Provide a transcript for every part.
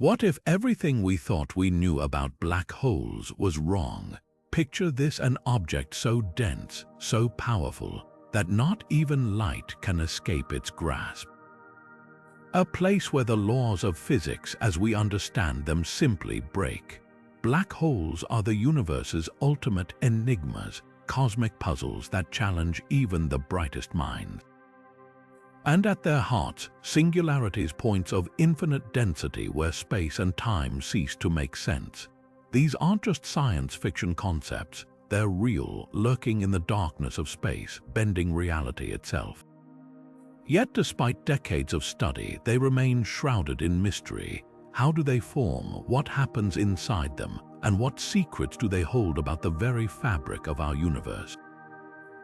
What if everything we thought we knew about black holes was wrong? Picture this: an object so dense, so powerful, that not even light can escape its grasp. A place where the laws of physics as we understand them simply break. Black holes are the universe's ultimate enigmas, cosmic puzzles that challenge even the brightest minds. And at their hearts, singularities, points of infinite density where space and time cease to make sense. These aren't just science fiction concepts, they're real, lurking in the darkness of space, bending reality itself. Yet despite decades of study, they remain shrouded in mystery. How do they form? What happens inside them? And what secrets do they hold about the very fabric of our universe?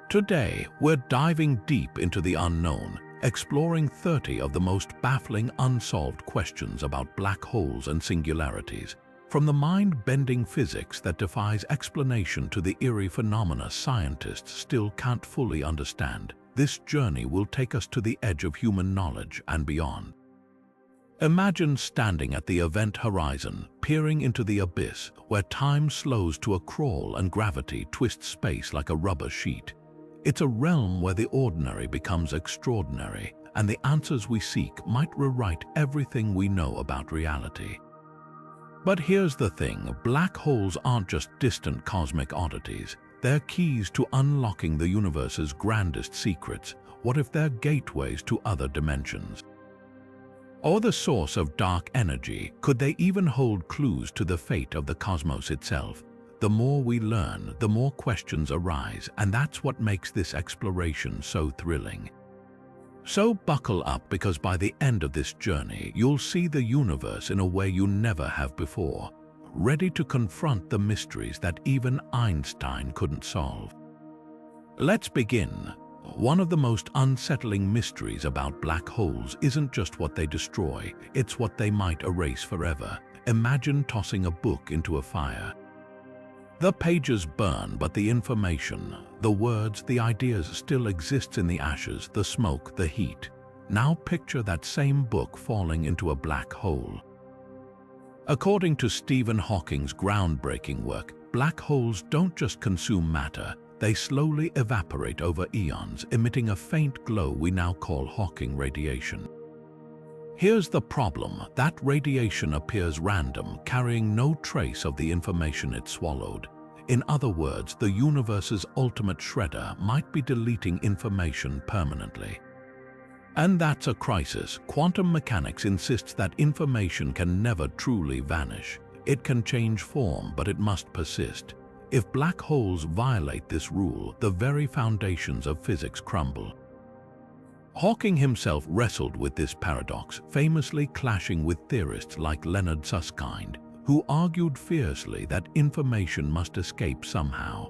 Today, we're diving deep into the unknown, exploring 30 of the most baffling unsolved questions about black holes and singularities. From the mind-bending physics that defies explanation to the eerie phenomena scientists still can't fully understand, this journey will take us to the edge of human knowledge and beyond. Imagine standing at the event horizon, peering into the abyss where time slows to a crawl and gravity twists space like a rubber sheet. It's a realm where the ordinary becomes extraordinary, and the answers we seek might rewrite everything we know about reality. But here's the thing: black holes aren't just distant cosmic oddities. They're keys to unlocking the universe's grandest secrets. What if they're gateways to other dimensions? Or the source of dark energy? Could they even hold clues to the fate of the cosmos itself? The more we learn, the more questions arise, and that's what makes this exploration so thrilling. So buckle up, because by the end of this journey, you'll see the universe in a way you never have before, ready to confront the mysteries that even Einstein couldn't solve. Let's begin. One of the most unsettling mysteries about black holes isn't just what they destroy, it's what they might erase forever. Imagine tossing a book into a fire. The pages burn, but the information, the words, the ideas still exists in the ashes, the smoke, the heat. Now picture that same book falling into a black hole. According to Stephen Hawking's groundbreaking work, black holes don't just consume matter, they slowly evaporate over eons, emitting a faint glow we now call Hawking radiation. Here's the problem: that radiation appears random, carrying no trace of the information it swallowed. In other words, the universe's ultimate shredder might be deleting information permanently. And that's a crisis. Quantum mechanics insists that information can never truly vanish. It can change form, but it must persist. If black holes violate this rule, the very foundations of physics crumble. Hawking himself wrestled with this paradox, famously clashing with theorists like Leonard Susskind, who argued fiercely that information must escape somehow.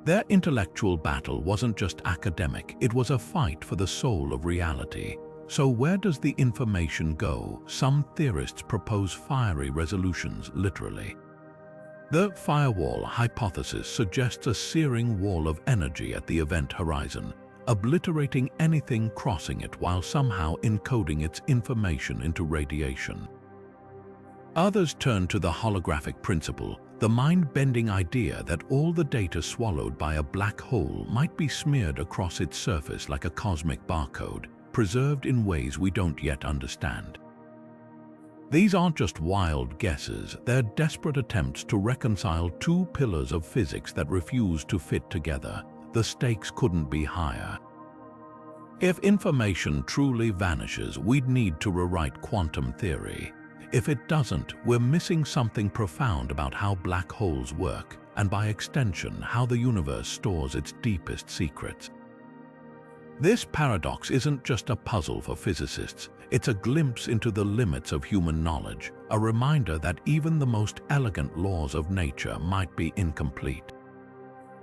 Their intellectual battle wasn't just academic, it was a fight for the soul of reality. So where does the information go? Some theorists propose fiery resolutions, literally. The firewall hypothesis suggests a searing wall of energy at the event horizon, obliterating anything crossing it while somehow encoding its information into radiation. Others turn to the holographic principle, the mind-bending idea that all the data swallowed by a black hole might be smeared across its surface like a cosmic barcode, preserved in ways we don't yet understand. These aren't just wild guesses, they're desperate attempts to reconcile two pillars of physics that refuse to fit together. The stakes couldn't be higher. If information truly vanishes, we'd need to rewrite quantum theory. If it doesn't, we're missing something profound about how black holes work, and by extension, how the universe stores its deepest secrets. This paradox isn't just a puzzle for physicists, it's a glimpse into the limits of human knowledge, a reminder that even the most elegant laws of nature might be incomplete.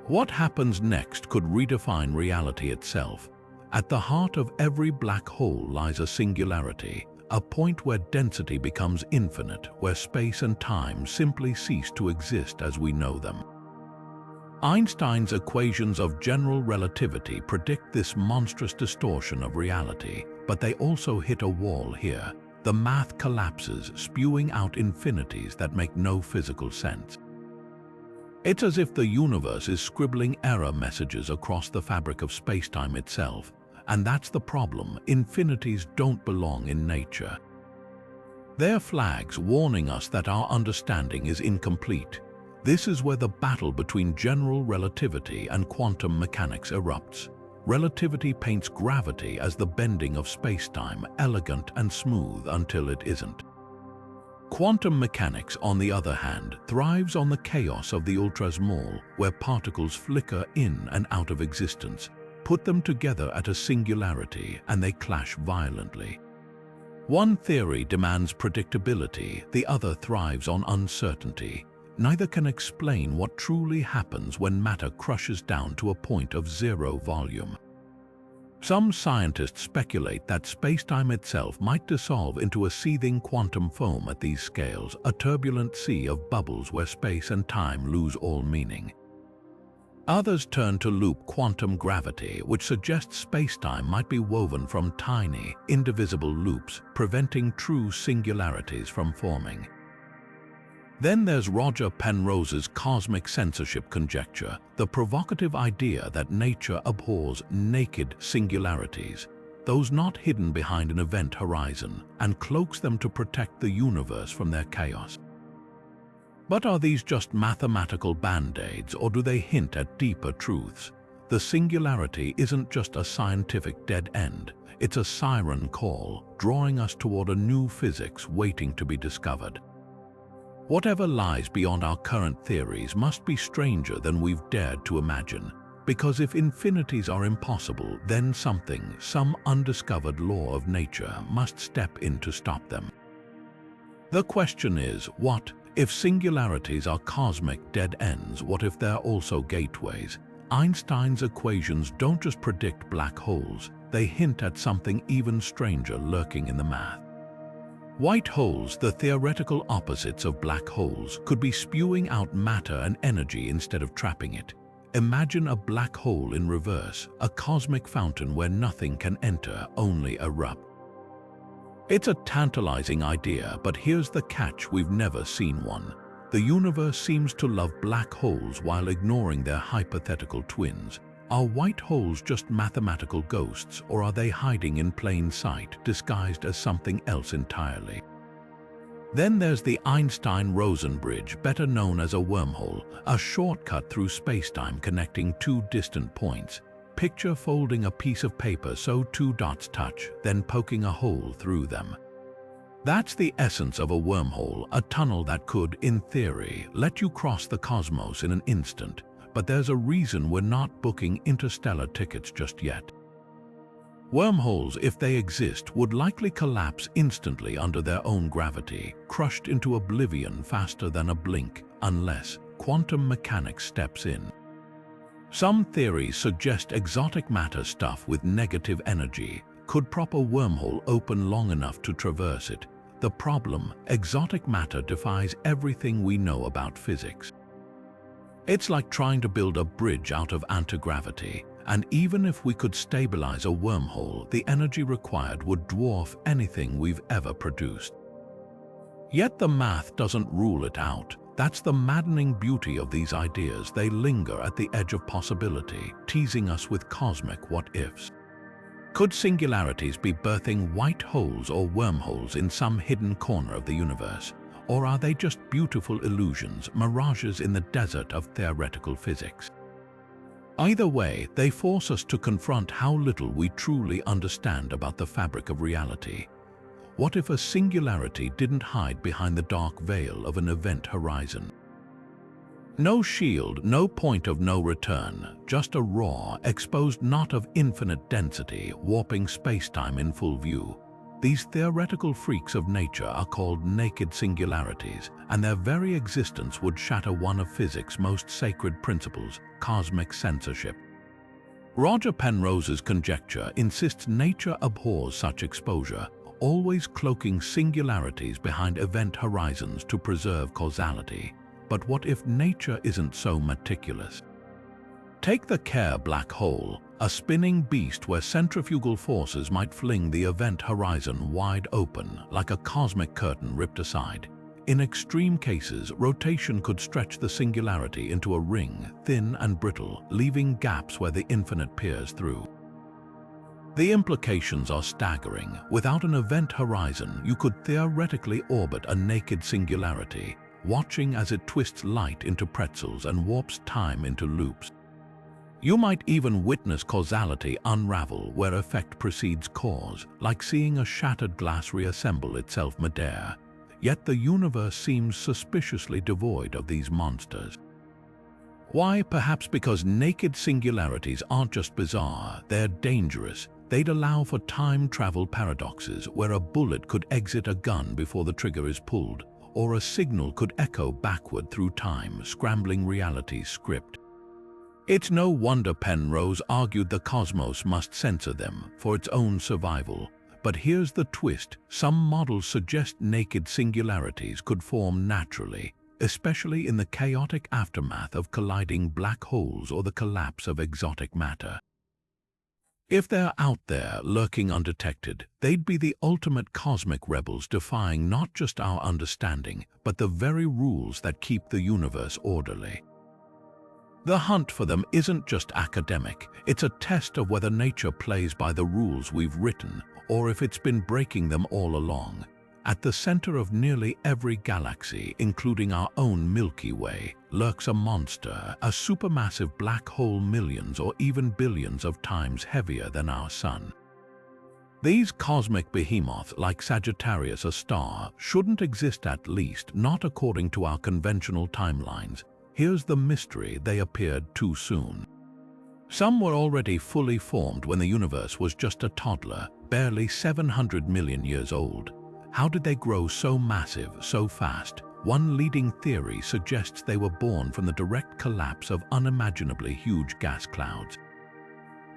What happens next could redefine reality itself. At the heart of every black hole lies a singularity, a point where density becomes infinite, where space and time simply cease to exist as we know them. Einstein's equations of general relativity predict this monstrous distortion of reality, but they also hit a wall here. the math collapses, spewing out infinities that make no physical sense. It's as if the universe is scribbling error messages across the fabric of space-time itself. And that's the problem. Infinities don't belong in nature. They're flags warning us that our understanding is incomplete. This is where the battle between general relativity and quantum mechanics erupts. Relativity paints gravity as the bending of space-time, elegant and smooth until it isn't. Quantum mechanics, on the other hand, thrives on the chaos of the ultra-small, where particles flicker in and out of existence. Put them together at a singularity and they clash violently. One theory demands predictability, the other thrives on uncertainty. Neither can explain what truly happens when matter crushes down to a point of zero volume. Some scientists speculate that space-time itself might dissolve into a seething quantum foam at these scales, a turbulent sea of bubbles where space and time lose all meaning. Others turn to loop quantum gravity, which suggests space-time might be woven from tiny, indivisible loops, preventing true singularities from forming. Then there's Roger Penrose's cosmic censorship conjecture, the provocative idea that nature abhors naked singularities, those not hidden behind an event horizon, and cloaks them to protect the universe from their chaos. But are these just mathematical band-aids, or do they hint at deeper truths? The singularity isn't just a scientific dead end, it's a siren call, drawing us toward a new physics waiting to be discovered. Whatever lies beyond our current theories must be stranger than we've dared to imagine, because if infinities are impossible, then some undiscovered law of nature must step in to stop them. The question is, what if singularities are cosmic dead ends? What if they're also gateways? Einstein's equations don't just predict black holes, they hint at something even stranger lurking in the math. White holes, the theoretical opposites of black holes, could be spewing out matter and energy instead of trapping it. Imagine a black hole in reverse, a cosmic fountain where nothing can enter, only erupt. It's a tantalizing idea, but here's the catch: we've never seen one. The universe seems to love black holes while ignoring their hypothetical twins. Are white holes just mathematical ghosts, or are they hiding in plain sight, disguised as something else entirely? Then there's the Einstein-Rosen bridge, better known as a wormhole, a shortcut through spacetime connecting two distant points. Picture folding a piece of paper so two dots touch, then poking a hole through them. That's the essence of a wormhole, a tunnel that could, in theory, let you cross the cosmos in an instant. But there's a reason we're not booking interstellar tickets just yet. Wormholes, if they exist, would likely collapse instantly under their own gravity, crushed into oblivion faster than a blink, unless quantum mechanics steps in. Some theories suggest exotic matter stuff with negative energy could prop a wormhole open long enough to traverse it. The problem: exotic matter defies everything we know about physics. It's like trying to build a bridge out of anti-gravity, and even if we could stabilize a wormhole, the energy required would dwarf anything we've ever produced. Yet the math doesn't rule it out. That's the maddening beauty of these ideas. They linger at the edge of possibility, teasing us with cosmic what-ifs. Could singularities be birthing white holes or wormholes in some hidden corner of the universe? Or are they just beautiful illusions, mirages in the desert of theoretical physics? Either way, they force us to confront how little we truly understand about the fabric of reality. What if a singularity didn't hide behind the dark veil of an event horizon? No shield, no point of no return, just a raw, exposed knot of infinite density, warping spacetime in full view. These theoretical freaks of nature are called naked singularities, and their very existence would shatter one of physics' most sacred principles, cosmic censorship. Roger Penrose's conjecture insists nature abhors such exposure, always cloaking singularities behind event horizons to preserve causality. But what if nature isn't so meticulous? Take the Kerr black hole, a spinning beast where centrifugal forces might fling the event horizon wide open like a cosmic curtain ripped aside. In extreme cases, rotation could stretch the singularity into a ring, thin and brittle, leaving gaps where the infinite peers through. The implications are staggering. Without an event horizon, you could theoretically orbit a naked singularity, watching as it twists light into pretzels and warps time into loops. You might even witness causality unravel where effect precedes cause, like seeing a shattered glass reassemble itself midair. Yet the universe seems suspiciously devoid of these monsters. Why? Perhaps because naked singularities aren't just bizarre, they're dangerous. They'd allow for time travel paradoxes where a bullet could exit a gun before the trigger is pulled, or a signal could echo backward through time, scrambling reality's script. It's no wonder Penrose argued the cosmos must censor them for its own survival. But here's the twist: some models suggest naked singularities could form naturally, especially in the chaotic aftermath of colliding black holes or the collapse of exotic matter. If they're out there, lurking undetected, they'd be the ultimate cosmic rebels, defying not just our understanding, but the very rules that keep the universe orderly. The hunt for them isn't just academic, it's a test of whether nature plays by the rules we've written, or if it's been breaking them all along. At the center of nearly every galaxy, including our own Milky Way, lurks a monster, a supermassive black hole millions or even billions of times heavier than our Sun. These cosmic behemoths, like Sagittarius, a star, shouldn't exist, at least not according to our conventional timelines. Here's the mystery: they appeared too soon. Some were already fully formed when the universe was just a toddler, barely 700 million years old. How did they grow so massive, so fast? One leading theory suggests they were born from the direct collapse of unimaginably huge gas clouds.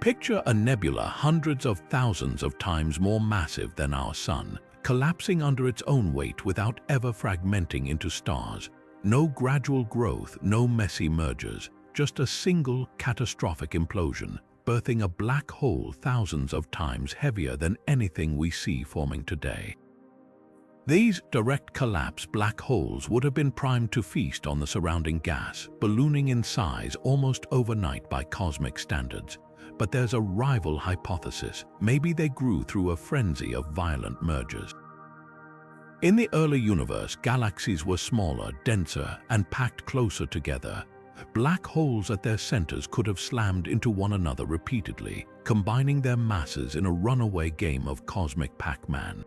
Picture a nebula hundreds of thousands of times more massive than our Sun, collapsing under its own weight without ever fragmenting into stars. No gradual growth, no messy mergers, just a single catastrophic implosion, birthing a black hole thousands of times heavier than anything we see forming today. These direct collapse black holes would have been primed to feast on the surrounding gas, ballooning in size almost overnight by cosmic standards. But there's a rival hypothesis: maybe they grew through a frenzy of violent mergers. In the early universe, galaxies were smaller, denser, and packed closer together. Black holes at their centers could have slammed into one another repeatedly, combining their masses in a runaway game of cosmic Pac-Man.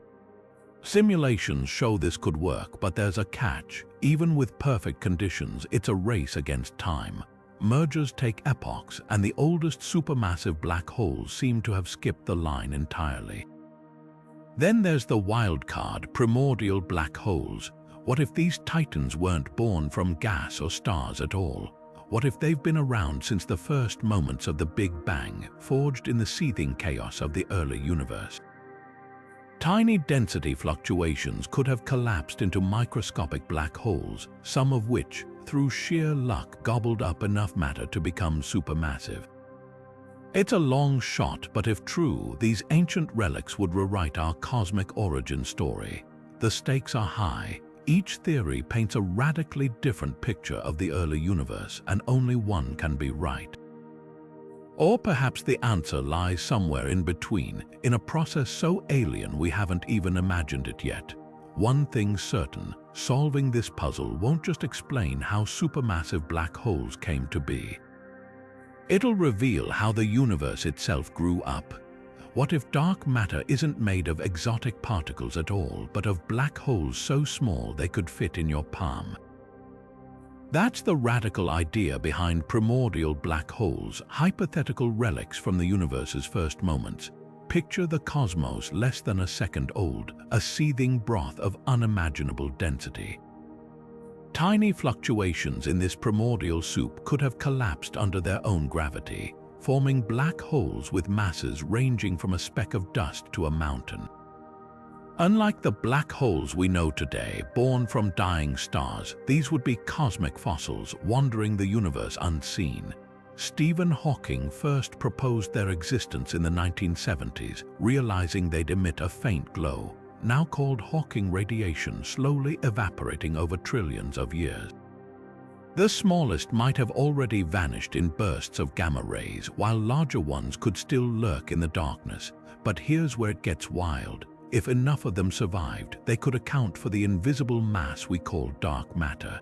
Simulations show this could work, but there's a catch. Even with perfect conditions, it's a race against time. Mergers take epochs, and the oldest supermassive black holes seem to have skipped the line entirely. Then there's the wild card: primordial black holes. What if these titans weren't born from gas or stars at all? What if they've been around since the first moments of the Big Bang, forged in the seething chaos of the early universe? Tiny density fluctuations could have collapsed into microscopic black holes, some of which, through sheer luck, gobbled up enough matter to become supermassive. It's a long shot, but if true, these ancient relics would rewrite our cosmic origin story. The stakes are high. Each theory paints a radically different picture of the early universe, and only one can be right. Or perhaps the answer lies somewhere in between, in a process so alien we haven't even imagined it yet. One thing's certain: solving this puzzle won't just explain how supermassive black holes came to be. It'll reveal how the universe itself grew up. What if dark matter isn't made of exotic particles at all, but of black holes so small they could fit in your palm? That's the radical idea behind primordial black holes, hypothetical relics from the universe's first moments. Picture the cosmos less than a second old, a seething broth of unimaginable density. Tiny fluctuations in this primordial soup could have collapsed under their own gravity, forming black holes with masses ranging from a speck of dust to a mountain. Unlike the black holes we know today, born from dying stars, these would be cosmic fossils wandering the universe unseen. Stephen Hawking first proposed their existence in the 1970s, realizing they'd emit a faint glow, now called Hawking radiation, slowly evaporating over trillions of years. The smallest might have already vanished in bursts of gamma rays, while larger ones could still lurk in the darkness. But here's where it gets wild. If enough of them survived, they could account for the invisible mass we call dark matter.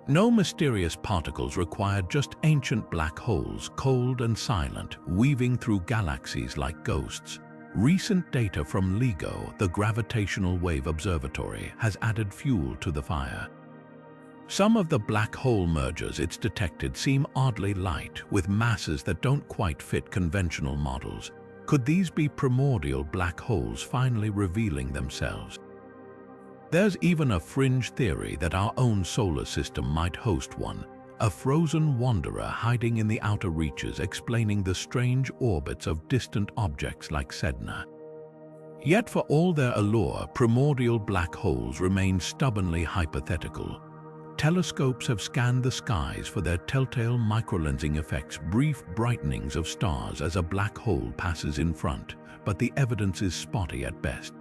No mysterious particles required, just ancient black holes, cold and silent, weaving through galaxies like ghosts. Recent data from LIGO, the Gravitational Wave Observatory, has added fuel to the fire. Some of the black hole mergers it's detected seem oddly light, with masses that don't quite fit conventional models. Could these be primordial black holes finally revealing themselves? There's even a fringe theory that our own solar system might host one, a frozen wanderer hiding in the outer reaches, explaining the strange orbits of distant objects like Sedna. Yet for all their allure, primordial black holes remain stubbornly hypothetical. Telescopes have scanned the skies for their telltale microlensing effects, brief brightenings of stars as a black hole passes in front, but the evidence is spotty at best.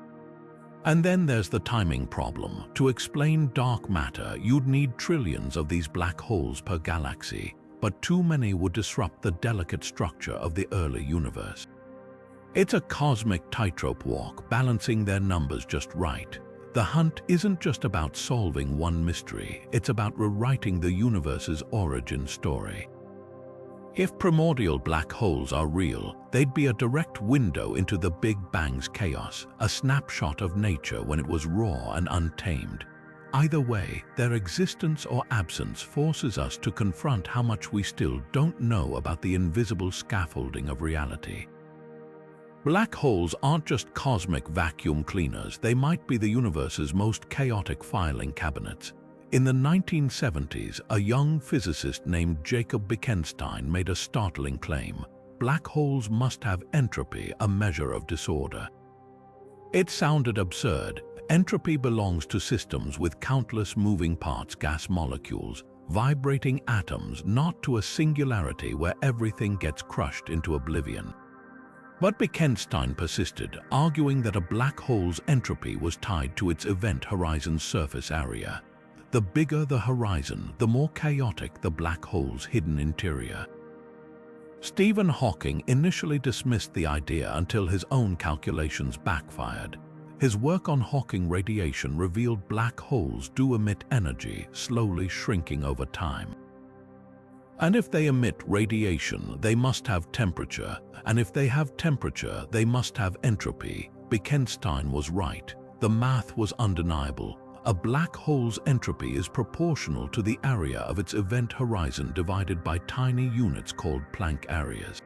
And then there's the timing problem. To explain dark matter, you'd need trillions of these black holes per galaxy, but too many would disrupt the delicate structure of the early universe. It's a cosmic tightrope walk, balancing their numbers just right. The hunt isn't just about solving one mystery, it's about rewriting the universe's origin story. If primordial black holes are real, they'd be a direct window into the Big Bang's chaos, a snapshot of nature when it was raw and untamed. Either way, their existence or absence forces us to confront how much we still don't know about the invisible scaffolding of reality. Black holes aren't just cosmic vacuum cleaners, they might be the universe's most chaotic filing cabinets. In the 1970s, a young physicist named Jacob Bekenstein made a startling claim. Black holes must have entropy, a measure of disorder. It sounded absurd. Entropy belongs to systems with countless moving parts, gas molecules, vibrating atoms, not to a singularity where everything gets crushed into oblivion. But Bekenstein persisted, arguing that a black hole's entropy was tied to its event horizon's surface area. The bigger the horizon, the more chaotic the black hole's hidden interior. Stephen Hawking initially dismissed the idea until his own calculations backfired. His work on Hawking radiation revealed black holes do emit energy, slowly shrinking over time. And if they emit radiation, they must have temperature, and if they have temperature, they must have entropy. Bekenstein was right. The math was undeniable. A black hole's entropy is proportional to the area of its event horizon divided by tiny units called Planck areas.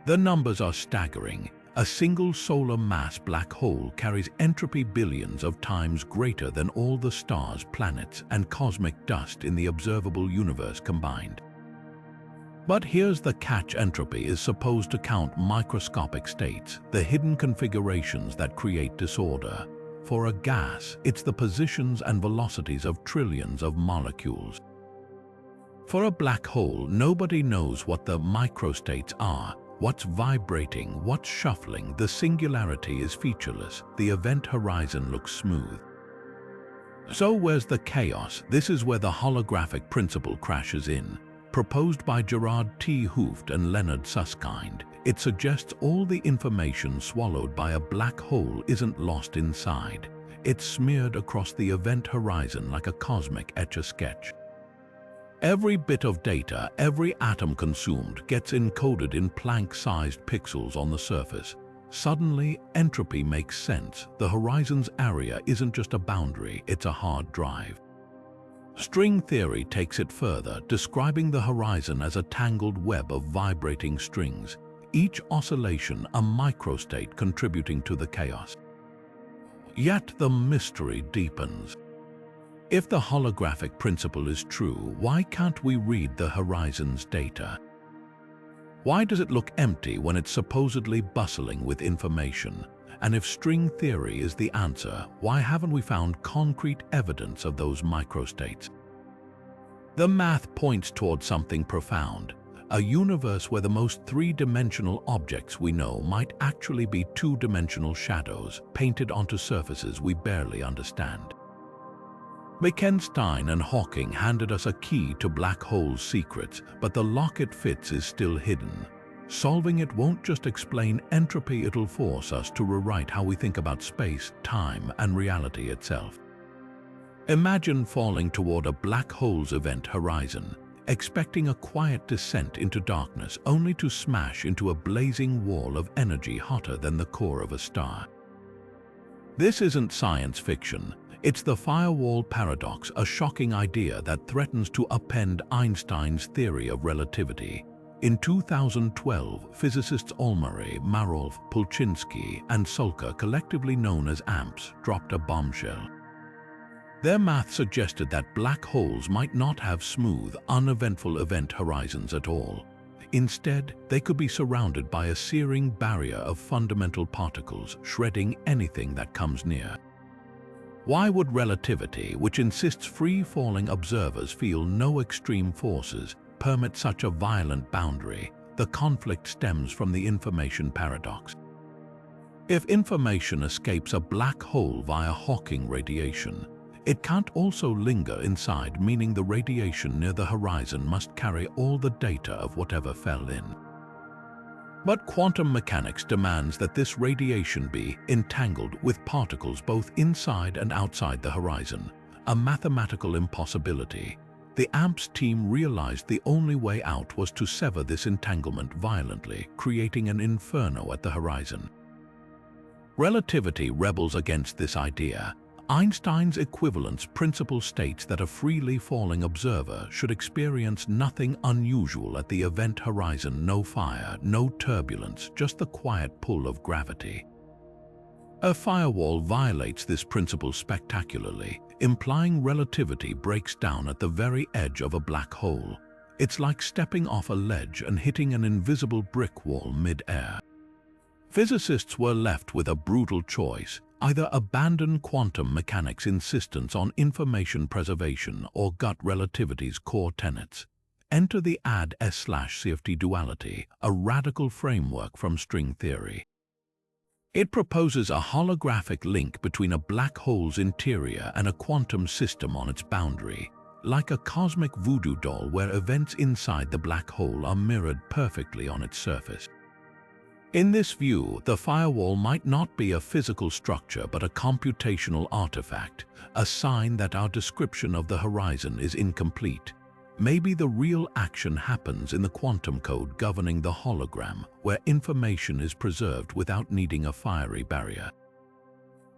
The numbers are staggering. A single solar mass black hole carries entropy billions of times greater than all the stars, planets, and cosmic dust in the observable universe combined. But here's the catch: entropy is supposed to count microscopic states, the hidden configurations that create disorder. For a gas, it's the positions and velocities of trillions of molecules. For a black hole, nobody knows what the microstates are. What's vibrating, what's shuffling. The singularity is featureless. The event horizon looks smooth. So where's the chaos? This is where the holographic principle crashes in. Proposed by Gerard T. Hooft and Leonard Susskind, it suggests all the information swallowed by a black hole isn't lost inside. It's smeared across the event horizon like a cosmic etch-a-sketch. Every bit of data, every atom consumed, gets encoded in Planck-sized pixels on the surface. Suddenly, entropy makes sense. The horizon's area isn't just a boundary, it's a hard drive. String theory takes it further, describing the horizon as a tangled web of vibrating strings, each oscillation a microstate contributing to the chaos. Yet the mystery deepens. If the holographic principle is true, why can't we read the horizon's data? Why does it look empty when it's supposedly bustling with information? And if string theory is the answer, why haven't we found concrete evidence of those microstates? The math points toward something profound, a universe where the most three-dimensional objects we know might actually be two-dimensional shadows painted onto surfaces we barely understand. Wittgenstein and Hawking handed us a key to black holes' secrets, but the lock it fits is still hidden. Solving it won't just explain entropy, it'll force us to rewrite how we think about space, time, and reality itself. Imagine falling toward a black hole's event horizon, expecting a quiet descent into darkness, only to smash into a blazing wall of energy hotter than the core of a star. This isn't science fiction. It's the Firewall Paradox, a shocking idea that threatens to upend Einstein's theory of relativity. In 2012, physicists Olmary, Marolf, Polchinski, and Sulka, collectively known as AMPS, dropped a bombshell. Their math suggested that black holes might not have smooth, uneventful event horizons at all. Instead, they could be surrounded by a searing barrier of fundamental particles, shredding anything that comes near. Why would relativity, which insists free-falling observers feel no extreme forces, permit such a violent boundary? The conflict stems from the information paradox. If information escapes a black hole via Hawking radiation, it can't also linger inside, meaning the radiation near the horizon must carry all the data of whatever fell in. But quantum mechanics demands that this radiation be entangled with particles both inside and outside the horizon, a mathematical impossibility. The AMPS team realized the only way out was to sever this entanglement violently, creating an inferno at the horizon. Relativity rebels against this idea. Einstein's equivalence principle states that a freely falling observer should experience nothing unusual at the event horizon: no fire, no turbulence, just the quiet pull of gravity. A firewall violates this principle spectacularly, implying relativity breaks down at the very edge of a black hole. It's like stepping off a ledge and hitting an invisible brick wall mid-air. Physicists were left with a brutal choice: either abandon quantum mechanics' insistence on information preservation or gut relativity's core tenets. Enter the AD/S/CFT duality, a radical framework from string theory. It proposes a holographic link between a black hole's interior and a quantum system on its boundary, like a cosmic voodoo doll where events inside the black hole are mirrored perfectly on its surface. In this view, the firewall might not be a physical structure but a computational artifact, a sign that our description of the horizon is incomplete. Maybe the real action happens in the quantum code governing the hologram, where information is preserved without needing a fiery barrier.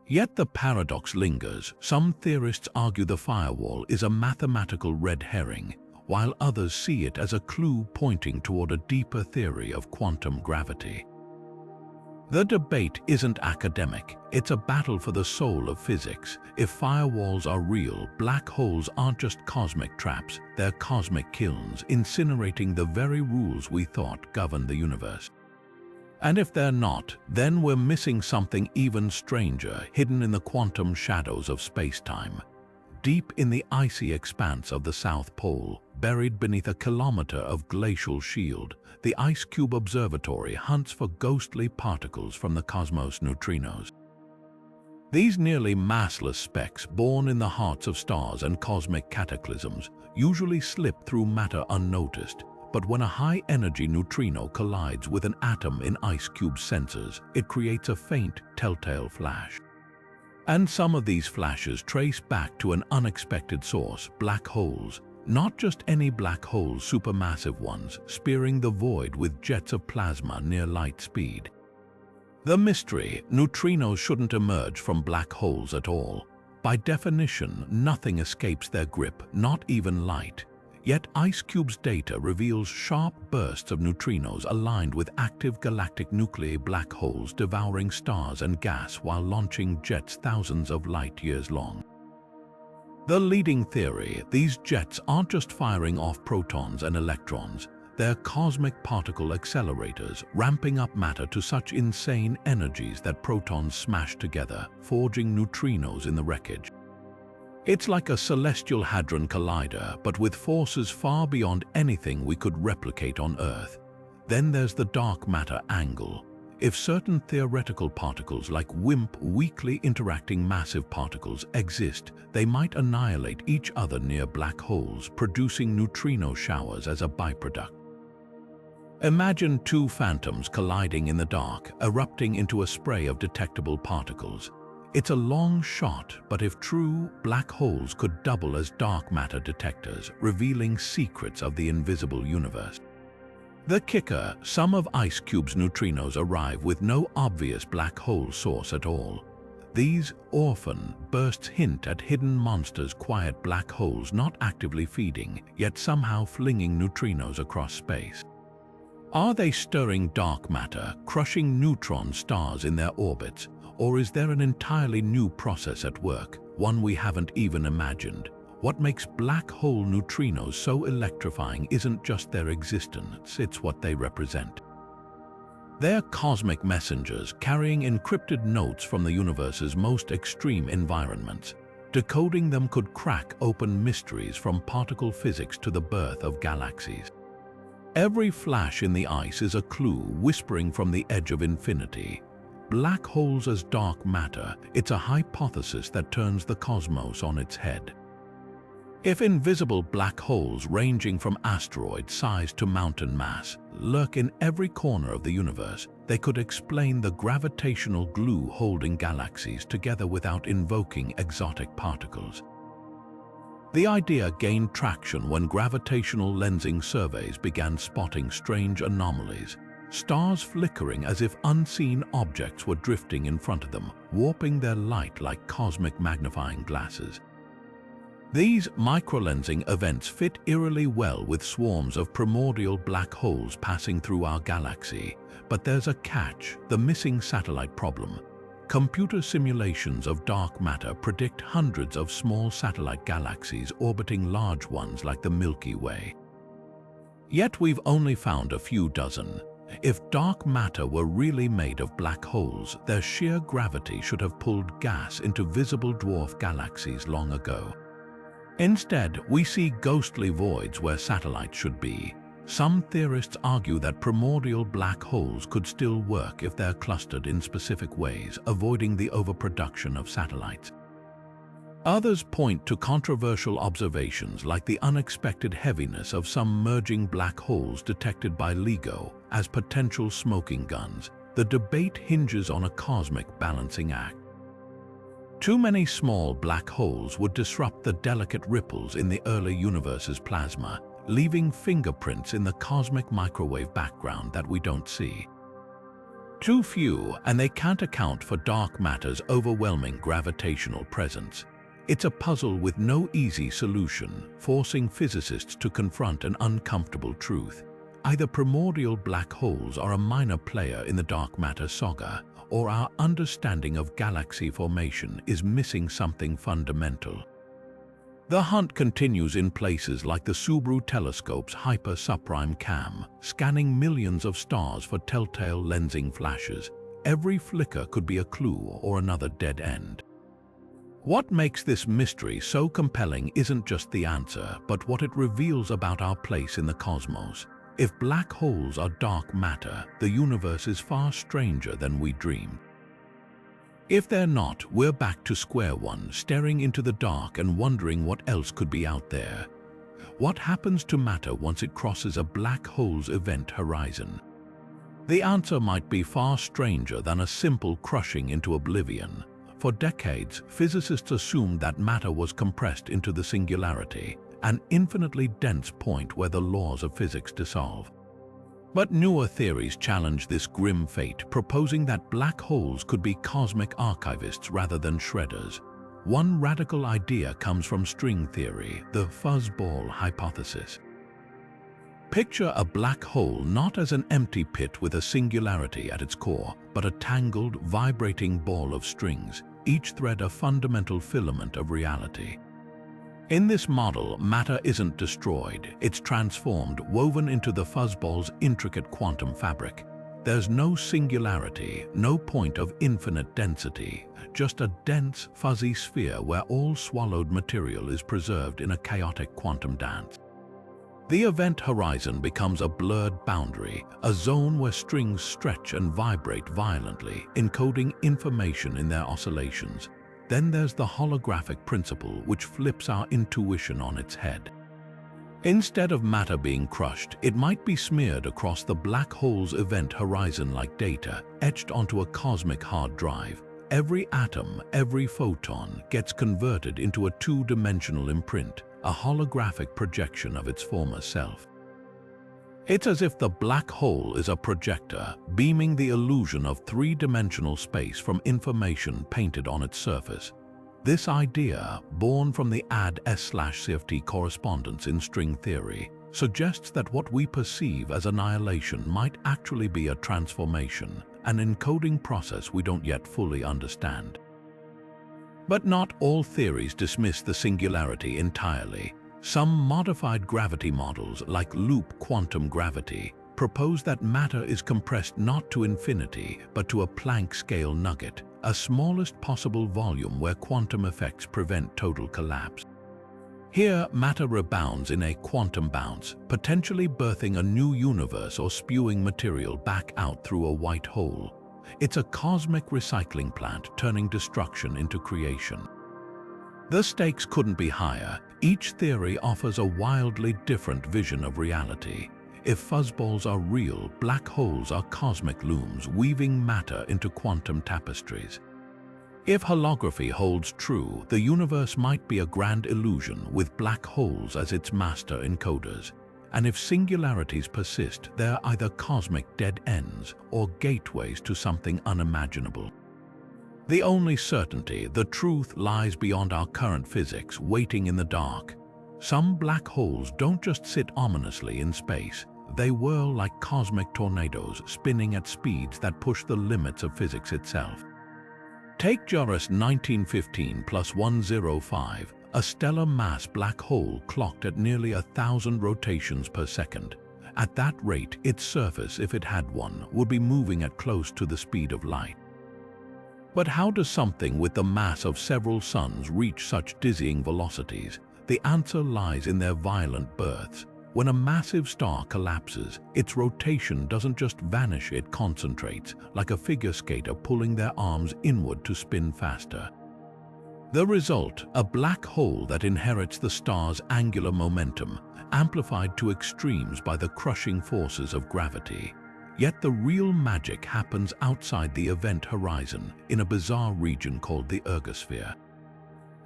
Yet the paradox lingers. Some theorists argue the firewall is a mathematical red herring, while others see it as a clue pointing toward a deeper theory of quantum gravity. The debate isn't academic, it's a battle for the soul of physics. If firewalls are real, black holes aren't just cosmic traps, they're cosmic kilns, incinerating the very rules we thought governed the universe. And if they're not, then we're missing something even stranger, hidden in the quantum shadows of space-time. Deep in the icy expanse of the South Pole, buried beneath a kilometer of glacial shield, the Ice Cube Observatory hunts for ghostly particles from the cosmos, neutrinos. These nearly massless specks, born in the hearts of stars and cosmic cataclysms, usually slip through matter unnoticed, but when a high-energy neutrino collides with an atom in Ice Cube's sensors, it creates a faint, telltale flash. And some of these flashes trace back to an unexpected source: black holes. Not just any black holes, supermassive ones, spearing the void with jets of plasma near light speed. The mystery: neutrinos shouldn't emerge from black holes at all. By definition, nothing escapes their grip, not even light. Yet Ice Cube's data reveals sharp bursts of neutrinos aligned with active galactic nuclei, black holes devouring stars and gas while launching jets thousands of light years long. The leading theory: these jets aren't just firing off protons and electrons, they're cosmic particle accelerators, ramping up matter to such insane energies that protons smash together, forging neutrinos in the wreckage. It's like a celestial hadron collider, but with forces far beyond anything we could replicate on Earth. Then there's the dark matter angle. If certain theoretical particles like WIMP, weakly interacting massive particles, exist, they might annihilate each other near black holes, producing neutrino showers as a byproduct. Imagine two phantoms colliding in the dark, erupting into a spray of detectable particles. It's a long shot, but if true, black holes could double as dark matter detectors, revealing secrets of the invisible universe. The kicker, some of Ice Cube's neutrinos arrive with no obvious black hole source at all. These orphan bursts hint at hidden monsters, quiet black holes not actively feeding, yet somehow flinging neutrinos across space. Are they stirring dark matter, crushing neutron stars in their orbits, or is there an entirely new process at work, one we haven't even imagined? What makes black hole neutrinos so electrifying isn't just their existence, it's what they represent. They're cosmic messengers carrying encrypted notes from the universe's most extreme environments. Decoding them could crack open mysteries from particle physics to the birth of galaxies. Every flash in the ice is a clue whispering from the edge of infinity. Black holes as dark matter, it's a hypothesis that turns the cosmos on its head. If invisible black holes ranging from asteroid size to mountain mass lurk in every corner of the universe, they could explain the gravitational glue holding galaxies together without invoking exotic particles. The idea gained traction when gravitational lensing surveys began spotting strange anomalies, stars flickering as if unseen objects were drifting in front of them, warping their light like cosmic magnifying glasses. These microlensing events fit eerily well with swarms of primordial black holes passing through our galaxy. But there's a catch, the missing satellite problem. Computer simulations of dark matter predict hundreds of small satellite galaxies orbiting large ones like the Milky Way. Yet we've only found a few dozen. If dark matter were really made of black holes, their sheer gravity should have pulled gas into visible dwarf galaxies long ago. Instead, we see ghostly voids where satellites should be. Some theorists argue that primordial black holes could still work if they're clustered in specific ways, avoiding the overproduction of satellites. Others point to controversial observations like the unexpected heaviness of some merging black holes detected by LIGO as potential smoking guns. The debate hinges on a cosmic balancing act. Too many small black holes would disrupt the delicate ripples in the early universe's plasma, leaving fingerprints in the cosmic microwave background that we don't see. Too few, and they can't account for dark matter's overwhelming gravitational presence. It's a puzzle with no easy solution, forcing physicists to confront an uncomfortable truth. Either primordial black holes are a minor player in the dark matter saga, or our understanding of galaxy formation is missing something fundamental. The hunt continues in places like the Subaru telescope's hyper-subprime cam, scanning millions of stars for telltale lensing flashes. Every flicker could be a clue or another dead end. What makes this mystery so compelling isn't just the answer, but what it reveals about our place in the cosmos. If black holes are dark matter, the universe is far stranger than we dreamed. If they're not, we're back to square one, staring into the dark and wondering what else could be out there. What happens to matter once it crosses a black hole's event horizon? The answer might be far stranger than a simple crushing into oblivion. For decades, physicists assumed that matter was compressed into the singularity, an infinitely dense point where the laws of physics dissolve. But newer theories challenge this grim fate, proposing that black holes could be cosmic archivists rather than shredders. One radical idea comes from string theory, the fuzzball hypothesis. Picture a black hole not as an empty pit with a singularity at its core, but a tangled, vibrating ball of strings, each thread a fundamental filament of reality. In this model, matter isn't destroyed, it's transformed, woven into the fuzzball's intricate quantum fabric. There's no singularity, no point of infinite density, just a dense, fuzzy sphere where all swallowed material is preserved in a chaotic quantum dance. The event horizon becomes a blurred boundary, a zone where strings stretch and vibrate violently, encoding information in their oscillations. Then there's the holographic principle, which flips our intuition on its head. Instead of matter being crushed, it might be smeared across the black hole's event horizon like data, etched onto a cosmic hard drive. Every atom, every photon gets converted into a two-dimensional imprint, a holographic projection of its former self. It's as if the black hole is a projector, beaming the illusion of three-dimensional space from information painted on its surface. This idea, born from the AD/S/CFT correspondence in string theory, suggests that what we perceive as annihilation might actually be a transformation, an encoding process we don't yet fully understand. But not all theories dismiss the singularity entirely. Some modified gravity models, like loop quantum gravity, propose that matter is compressed not to infinity, but to a Planck-scale nugget, a smallest possible volume where quantum effects prevent total collapse. Here, matter rebounds in a quantum bounce, potentially birthing a new universe or spewing material back out through a white hole. It's a cosmic recycling plant turning destruction into creation. The stakes couldn't be higher. Each theory offers a wildly different vision of reality. If fuzzballs are real, black holes are cosmic looms weaving matter into quantum tapestries. If holography holds true, the universe might be a grand illusion with black holes as its master encoders. And if singularities persist, they're either cosmic dead ends or gateways to something unimaginable. The only certainty, the truth, lies beyond our current physics, waiting in the dark. Some black holes don't just sit ominously in space. They whirl like cosmic tornadoes, spinning at speeds that push the limits of physics itself. Take Joris 1915 plus 105, a stellar mass black hole clocked at nearly 1,000 rotations per second. At that rate, its surface, if it had one, would be moving at close to the speed of light. But how does something with the mass of several suns reach such dizzying velocities? The answer lies in their violent births. When a massive star collapses, its rotation doesn't just vanish, it concentrates, like a figure skater pulling their arms inward to spin faster. The result, a black hole that inherits the star's angular momentum, amplified to extremes by the crushing forces of gravity. Yet the real magic happens outside the event horizon, in a bizarre region called the ergosphere.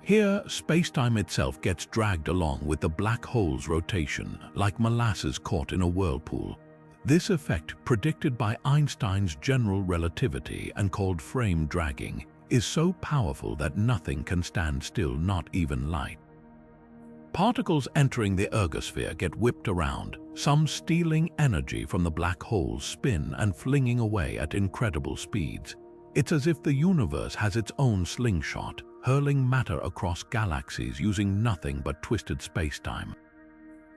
Here, spacetime itself gets dragged along with the black hole's rotation, like molasses caught in a whirlpool. This effect, predicted by Einstein's general relativity and called frame dragging, is so powerful that nothing can stand still, not even light. Particles entering the ergosphere get whipped around, some stealing energy from the black hole's spin and flinging away at incredible speeds. It's as if the universe has its own slingshot, hurling matter across galaxies using nothing but twisted spacetime.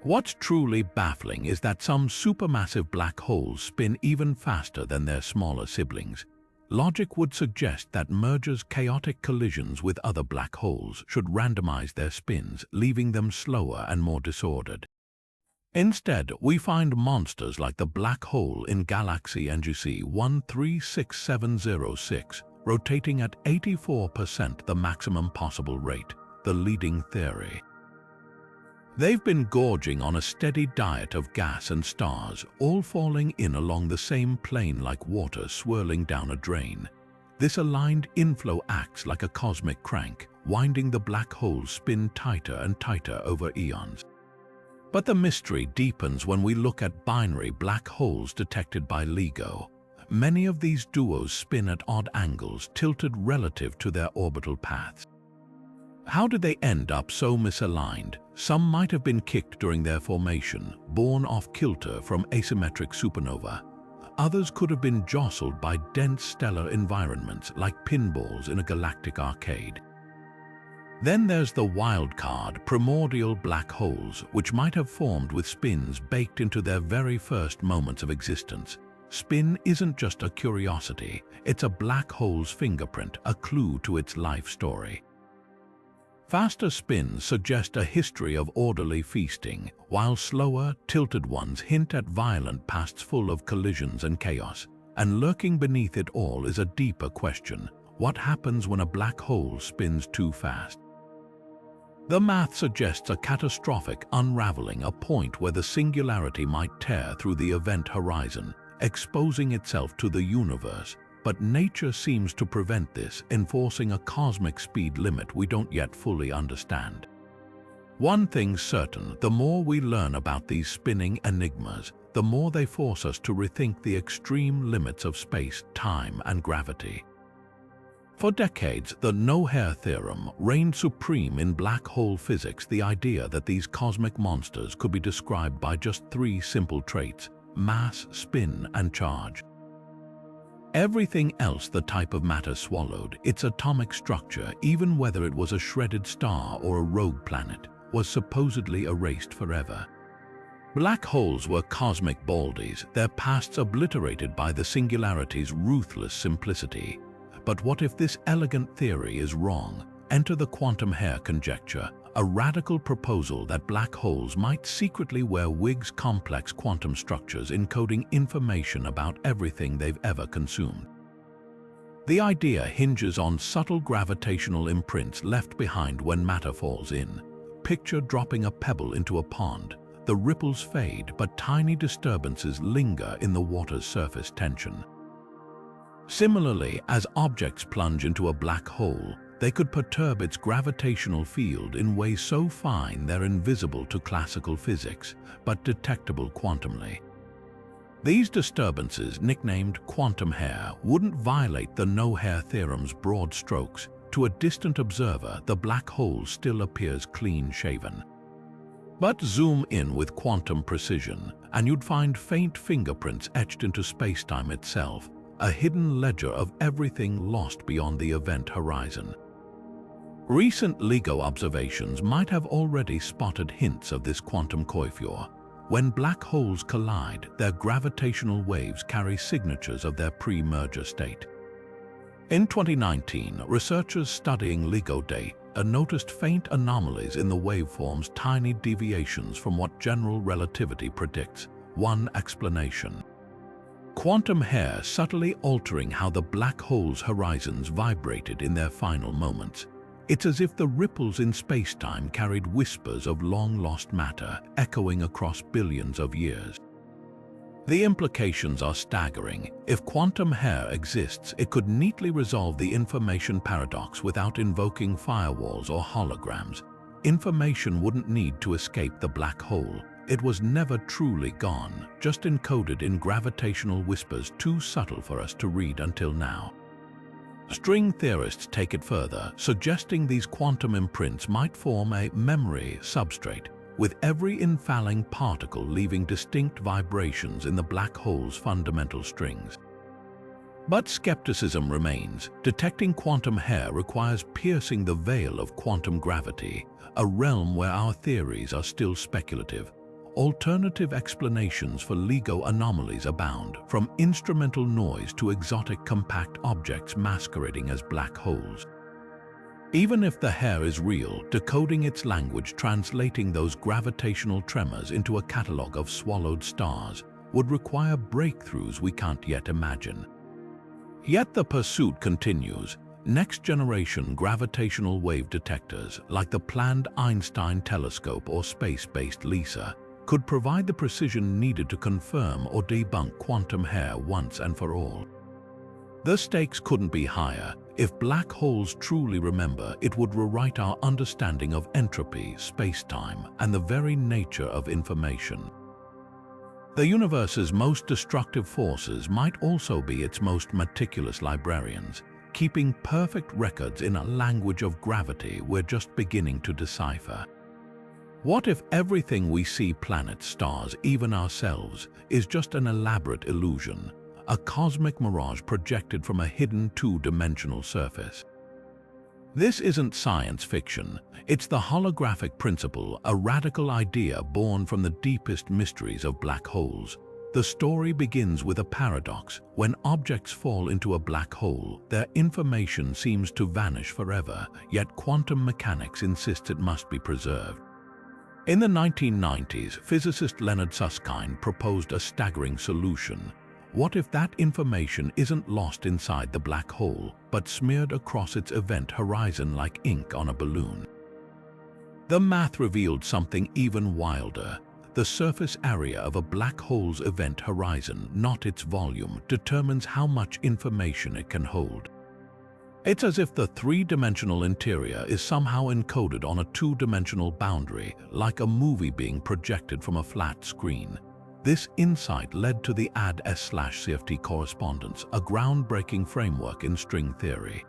What's truly baffling is that some supermassive black holes spin even faster than their smaller siblings. Logic would suggest that mergers' chaotic collisions with other black holes should randomize their spins, leaving them slower and more disordered. Instead, we find monsters like the black hole in galaxy NGC 136706, rotating at 84% the maximum possible rate, the leading theory. They've been gorging on a steady diet of gas and stars, all falling in along the same plane like water swirling down a drain. This aligned inflow acts like a cosmic crank, winding the black hole's spin tighter and tighter over eons. But the mystery deepens when we look at binary black holes detected by LIGO. Many of these duos spin at odd angles, tilted relative to their orbital paths. How did they end up so misaligned? Some might have been kicked during their formation, borne off kilter from asymmetric supernova. Others could have been jostled by dense stellar environments like pinballs in a galactic arcade. Then there's the wild card, primordial black holes, which might have formed with spins baked into their very first moments of existence. spin isn't just a curiosity, it's a black hole's fingerprint, a clue to its life story. Faster spins suggest a history of orderly feasting, while slower, tilted ones hint at violent pasts full of collisions and chaos. And lurking beneath it all is a deeper question: what happens when a black hole spins too fast? The math suggests a catastrophic unraveling, a point where the singularity might tear through the event horizon, exposing itself to the universe. But nature seems to prevent this, enforcing a cosmic speed limit we don't yet fully understand. One thing's certain: the more we learn about these spinning enigmas, the more they force us to rethink the extreme limits of space, time, and gravity. For decades, the no-hair theorem reigned supreme in black hole physics, the idea that these cosmic monsters could be described by just three simple traits: mass, spin, and charge. Everything else the type of matter swallowed, its atomic structure, even whether it was a shredded star or a rogue planet, was supposedly erased forever. Black holes were cosmic baldies, their pasts obliterated by the singularity's ruthless simplicity. But what if this elegant theory is wrong? Enter the quantum hair conjecture, a radical proposal that black holes might secretly wear wigs, complex quantum structures encoding information about everything they've ever consumed. The idea hinges on subtle gravitational imprints left behind when matter falls in. Picture dropping a pebble into a pond. The ripples fade, but tiny disturbances linger in the water's surface tension. Similarly, as objects plunge into a black hole, they could perturb its gravitational field in ways so fine they're invisible to classical physics, but detectable quantumly. These disturbances, nicknamed quantum hair, wouldn't violate the no-hair theorem's broad strokes. To a distant observer, the black hole still appears clean-shaven. But zoom in with quantum precision, and you'd find faint fingerprints etched into space-time itself, a hidden ledger of everything lost beyond the event horizon. Recent LIGO observations might have already spotted hints of this quantum coiffure. When black holes collide, their gravitational waves carry signatures of their pre-merger state. In 2019, researchers studying LIGO data noticed faint anomalies in the waveform's tiny deviations from what general relativity predicts. One explanation: quantum hair subtly altering how the black hole's horizons vibrated in their final moments. It's as if the ripples in space-time carried whispers of long-lost matter, echoing across billions of years. The implications are staggering. If quantum hair exists, it could neatly resolve the information paradox without invoking firewalls or holograms. Information wouldn't need to escape the black hole. It was never truly gone, just encoded in gravitational whispers too subtle for us to read until now. String theorists take it further, suggesting these quantum imprints might form a memory substrate, with every infalling particle leaving distinct vibrations in the black hole's fundamental strings. But skepticism remains. Detecting quantum hair requires piercing the veil of quantum gravity, a realm where our theories are still speculative. Alternative explanations for LIGO anomalies abound, from instrumental noise to exotic compact objects masquerading as black holes. Even if the hair is real, decoding its language, translating those gravitational tremors into a catalogue of swallowed stars, would require breakthroughs we can't yet imagine. Yet the pursuit continues. Next-generation gravitational wave detectors, like the planned Einstein telescope or space-based LISA, could provide the precision needed to confirm or debunk quantum hair once and for all. The stakes couldn't be higher. If black holes truly remember, it would rewrite our understanding of entropy, space-time, and the very nature of information. The universe's most destructive forces might also be its most meticulous librarians, keeping perfect records in a language of gravity we're just beginning to decipher. What if everything we see, planets, stars, even ourselves, is just an elaborate illusion, a cosmic mirage projected from a hidden two-dimensional surface? This isn't science fiction. It's the holographic principle, a radical idea born from the deepest mysteries of black holes. The story begins with a paradox. When objects fall into a black hole, their information seems to vanish forever, yet quantum mechanics insists it must be preserved. In the 1990s, physicist Leonard Susskind proposed a staggering solution. What if that information isn't lost inside the black hole, but smeared across its event horizon like ink on a balloon? The math revealed something even wilder. The surface area of a black hole's event horizon, not its volume, determines how much information it can hold. It's as if the three-dimensional interior is somehow encoded on a two-dimensional boundary, like a movie being projected from a flat screen. This insight led to the AD/S/CFT correspondence, a groundbreaking framework in string theory.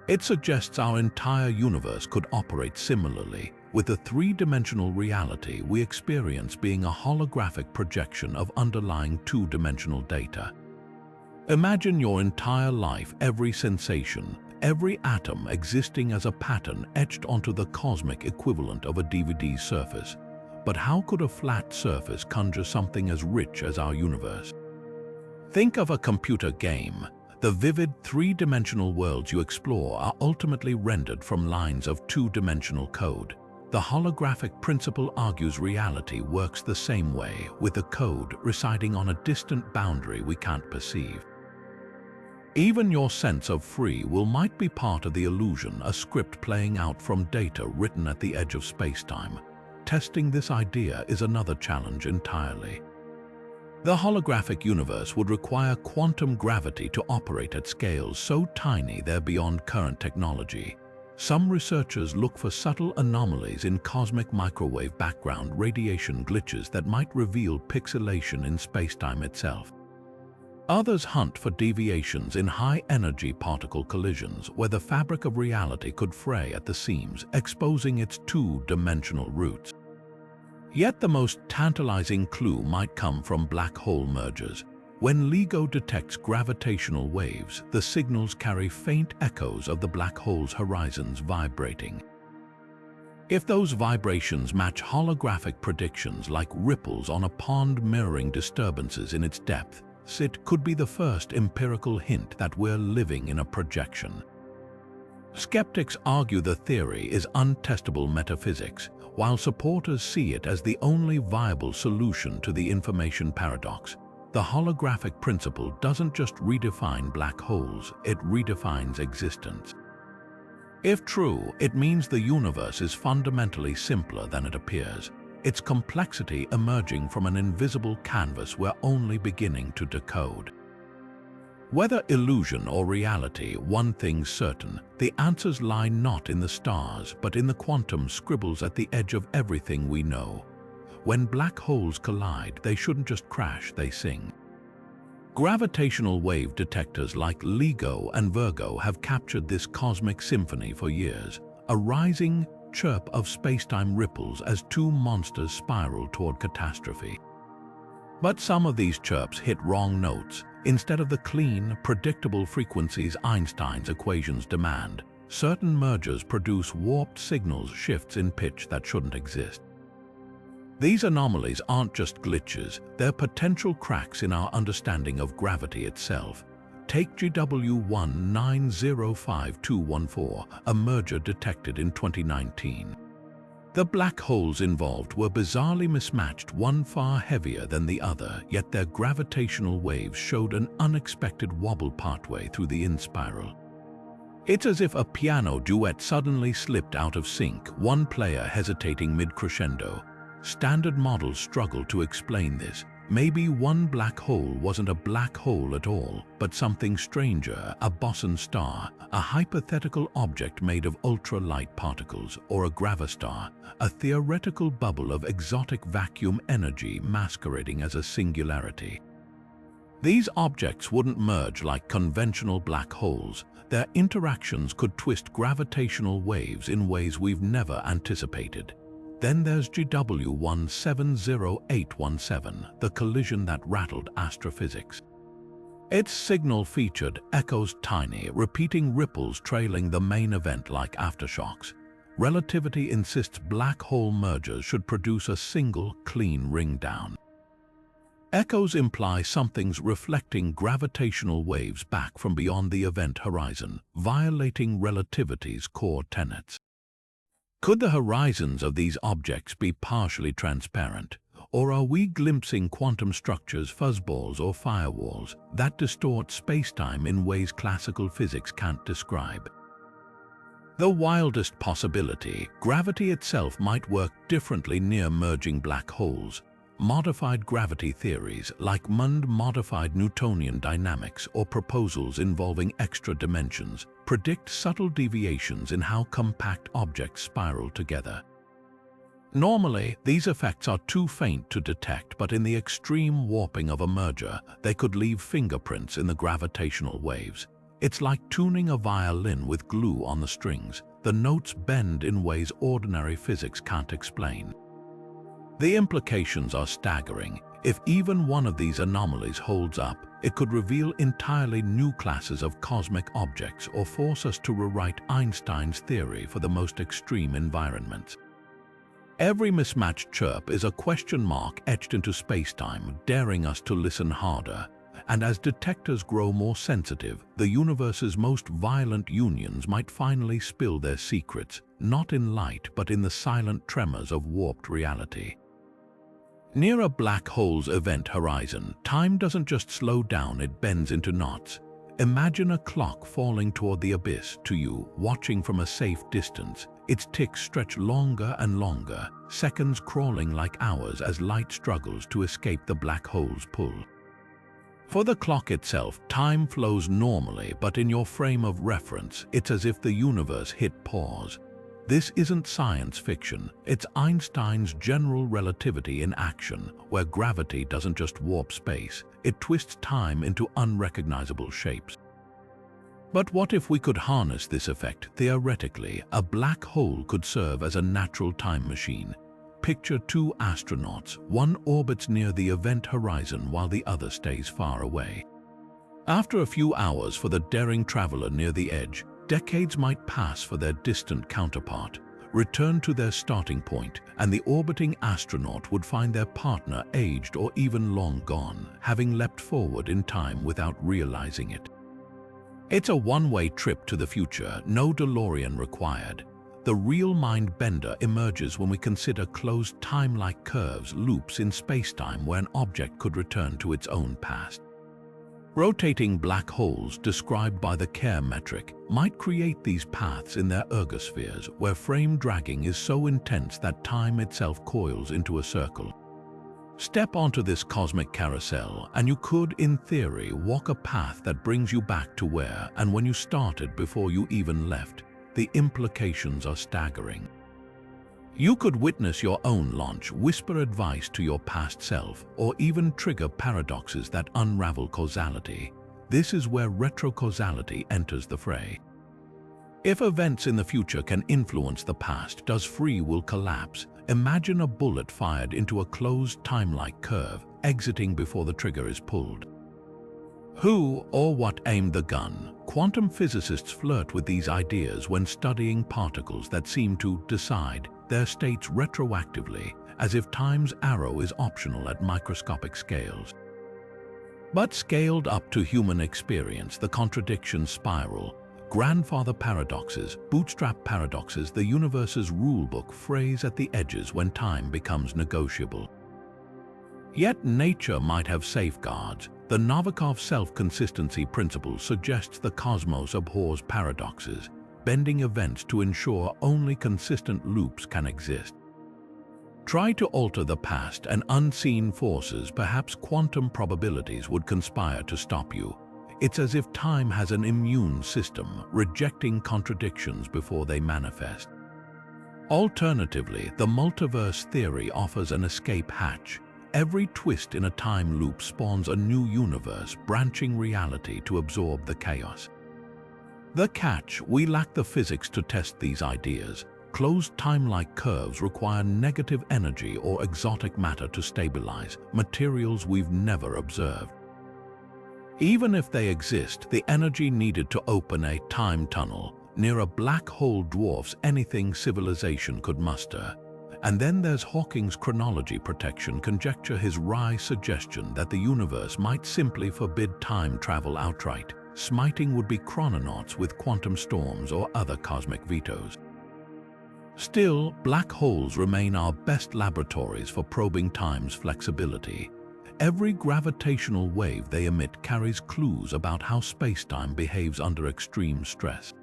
It suggests our entire universe could operate similarly, with the three-dimensional reality we experience being a holographic projection of underlying two-dimensional data. Imagine your entire life, every sensation, every atom existing as a pattern etched onto the cosmic equivalent of a DVD surface. But how could a flat surface conjure something as rich as our universe? Think of a computer game. The vivid three-dimensional worlds you explore are ultimately rendered from lines of two-dimensional code. The holographic principle argues reality works the same way, with the code residing on a distant boundary we can't perceive. Even your sense of free will might be part of the illusion, a script playing out from data written at the edge of space-time. Testing this idea is another challenge entirely. The holographic universe would require quantum gravity to operate at scales so tiny they're beyond current technology. Some researchers look for subtle anomalies in cosmic microwave background radiation glitches that might reveal pixelation in spacetime itself. Others hunt for deviations in high-energy particle collisions where the fabric of reality could fray at the seams, exposing its two-dimensional roots. Yet the most tantalizing clue might come from black hole mergers. When LIGO detects gravitational waves, the signals carry faint echoes of the black hole's horizons vibrating. If those vibrations match holographic predictions like ripples on a pond mirroring disturbances in its depth, it could be the first empirical hint that we're living in a projection. Skeptics argue the theory is untestable metaphysics, while supporters see it as the only viable solution to the information paradox. The holographic principle doesn't just redefine black holes, it redefines existence. If true, it means the universe is fundamentally simpler than it appears, its complexity emerging from an invisible canvas we're only beginning to decode. Whether illusion or reality, one thing's certain: the answers lie not in the stars, but in the quantum scribbles at the edge of everything we know. When black holes collide, they shouldn't just crash, they sing. Gravitational wave detectors like LIGO and Virgo have captured this cosmic symphony for years, a rising chirp of spacetime ripples as two monsters spiral toward catastrophe. But some of these chirps hit wrong notes. Instead of the clean, predictable frequencies Einstein's equations demand, certain mergers produce warped signals, shifts in pitch that shouldn't exist. These anomalies aren't just glitches, they're potential cracks in our understanding of gravity itself. Take GW1905-214, a merger detected in 2019. The black holes involved were bizarrely mismatched, one far heavier than the other, yet their gravitational waves showed an unexpected wobble partway through the in-spiral. It's as if a piano duet suddenly slipped out of sync, one player hesitating mid-crescendo. Standard models struggle to explain this. Maybe one black hole wasn't a black hole at all, but something stranger, a boson star, a hypothetical object made of ultra-light particles, or a gravastar, a theoretical bubble of exotic vacuum energy masquerading as a singularity. These objects wouldn't merge like conventional black holes. Their interactions could twist gravitational waves in ways we've never anticipated. Then there's GW170817, the collision that rattled astrophysics. Its signal featured echoes tiny, repeating ripples trailing the main event like aftershocks. Relativity insists black hole mergers should produce a single, clean ring down. Echoes imply something's reflecting gravitational waves back from beyond the event horizon, violating relativity's core tenets. Could the horizons of these objects be partially transparent? Or are we glimpsing quantum structures, fuzzballs, or firewalls that distort spacetime in ways classical physics can't describe? The wildest possibility, gravity itself might work differently near merging black holes. Modified gravity theories like modified Newtonian dynamics or proposals involving extra dimensions predict subtle deviations in how compact objects spiral together. Normally, these effects are too faint to detect, but in the extreme warping of a merger, they could leave fingerprints in the gravitational waves. It's like tuning a violin with glue on the strings. The notes bend in ways ordinary physics can't explain. The implications are staggering. If even one of these anomalies holds up, it could reveal entirely new classes of cosmic objects or force us to rewrite Einstein's theory for the most extreme environments. Every mismatched chirp is a question mark etched into spacetime, daring us to listen harder. And as detectors grow more sensitive, the universe's most violent unions might finally spill their secrets, not in light but in the silent tremors of warped reality. Near a black hole's event horizon, time doesn't just slow down, it bends into knots. Imagine a clock falling toward the abyss to you, watching from a safe distance. Its ticks stretch longer and longer, seconds crawling like hours as light struggles to escape the black hole's pull. For the clock itself, time flows normally, but in your frame of reference, it's as if the universe hit pause. This isn't science fiction, it's Einstein's general relativity in action, where gravity doesn't just warp space, it twists time into unrecognizable shapes. But what if we could harness this effect? Theoretically, a black hole could serve as a natural time machine. Picture two astronauts, one orbits near the event horizon while the other stays far away. After a few hours for the daring traveler near the edge, decades might pass for their distant counterpart, return to their starting point, and the orbiting astronaut would find their partner aged or even long gone, having leapt forward in time without realizing it. It's a one-way trip to the future, no DeLorean required. The real mind-bender emerges when we consider closed time-like curves, loops in spacetime where an object could return to its own past. Rotating black holes, described by the Kerr metric, might create these paths in their ergospheres, where frame dragging is so intense that time itself coils into a circle. Step onto this cosmic carousel, and you could, in theory, walk a path that brings you back to where and when you started before you even left. The implications are staggering. You could witness your own launch, whisper advice to your past self, or even trigger paradoxes that unravel causality. This is where retrocausality enters the fray. If events in the future can influence the past, does free will collapse? Imagine a bullet fired into a closed time-like curve, exiting before the trigger is pulled. Who or what aimed the gun? Quantum physicists flirt with these ideas when studying particles that seem to decide their states retroactively, as if time's arrow is optional at microscopic scales. But scaled up to human experience, the contradictions spiral. Grandfather paradoxes, bootstrap paradoxes, the universe's rulebook frays at the edges when time becomes negotiable. Yet nature might have safeguards. The Novikov self-consistency principle suggests the cosmos abhors paradoxes, bending events to ensure only consistent loops can exist. Try to alter the past and unseen forces, perhaps quantum probabilities, would conspire to stop you. It's as if time has an immune system, rejecting contradictions before they manifest. Alternatively, the multiverse theory offers an escape hatch. Every twist in a time loop spawns a new universe, branching reality to absorb the chaos. The catch: we lack the physics to test these ideas. Closed time-like curves require negative energy or exotic matter to stabilize, materials we've never observed. Even if they exist, the energy needed to open a time tunnel near a black hole dwarfs anything civilization could muster. And then there's Hawking's chronology protection conjecture, his wry suggestion that the universe might simply forbid time travel outright. Smiting would be chrononauts with quantum storms or other cosmic vetoes. Still, black holes remain our best laboratories for probing time's flexibility. Every gravitational wave they emit carries clues about how space-time behaves under extreme stress.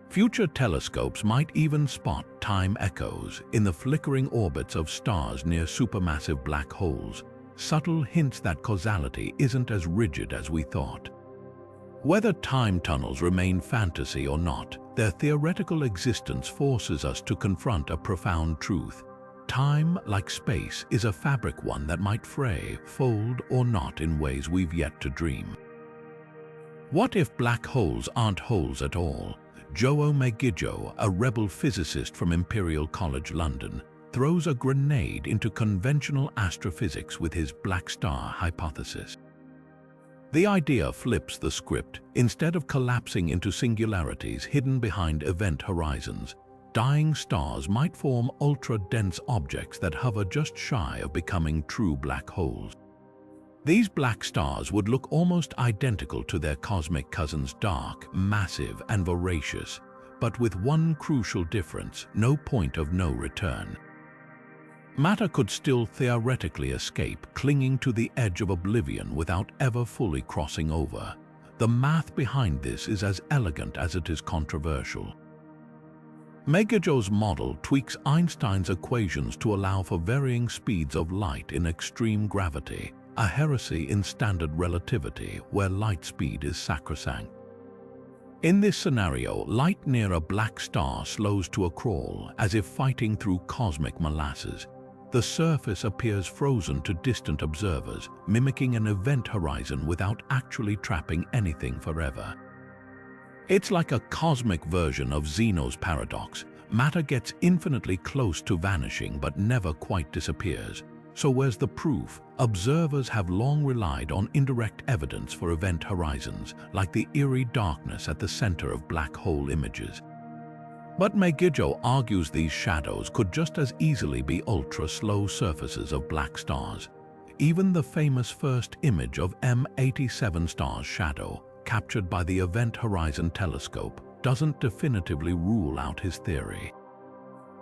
Future telescopes might even spot time echoes in the flickering orbits of stars near supermassive black holes, subtle hints that causality isn't as rigid as we thought. Whether time tunnels remain fantasy or not, their theoretical existence forces us to confront a profound truth. Time, like space, is a fabric, one that might fray, fold, or knot in ways we've yet to dream. What if black holes aren't holes at all? Joe Megiddo, a rebel physicist from Imperial College London, throws a grenade into conventional astrophysics with his black star hypothesis. The idea flips the script. Instead of collapsing into singularities hidden behind event horizons, dying stars might form ultra-dense objects that hover just shy of becoming true black holes. These black stars would look almost identical to their cosmic cousins, dark, massive, and voracious, but with one crucial difference: no point of no return. Matter could still theoretically escape, clinging to the edge of oblivion without ever fully crossing over. The math behind this is as elegant as it is controversial. Megiddo's model tweaks Einstein's equations to allow for varying speeds of light in extreme gravity, a heresy in standard relativity where light speed is sacrosanct. In this scenario, light near a black star slows to a crawl, as if fighting through cosmic molasses. The surface appears frozen to distant observers, mimicking an event horizon without actually trapping anything forever. It's like a cosmic version of Zeno's paradox. Matter gets infinitely close to vanishing but never quite disappears. So where's the proof? Observers have long relied on indirect evidence for event horizons, like the eerie darkness at the center of black hole images. But Megiddo argues these shadows could just as easily be ultra-slow surfaces of black stars. Even the famous first image of M87 star's shadow, captured by the Event Horizon Telescope, doesn't definitively rule out his theory.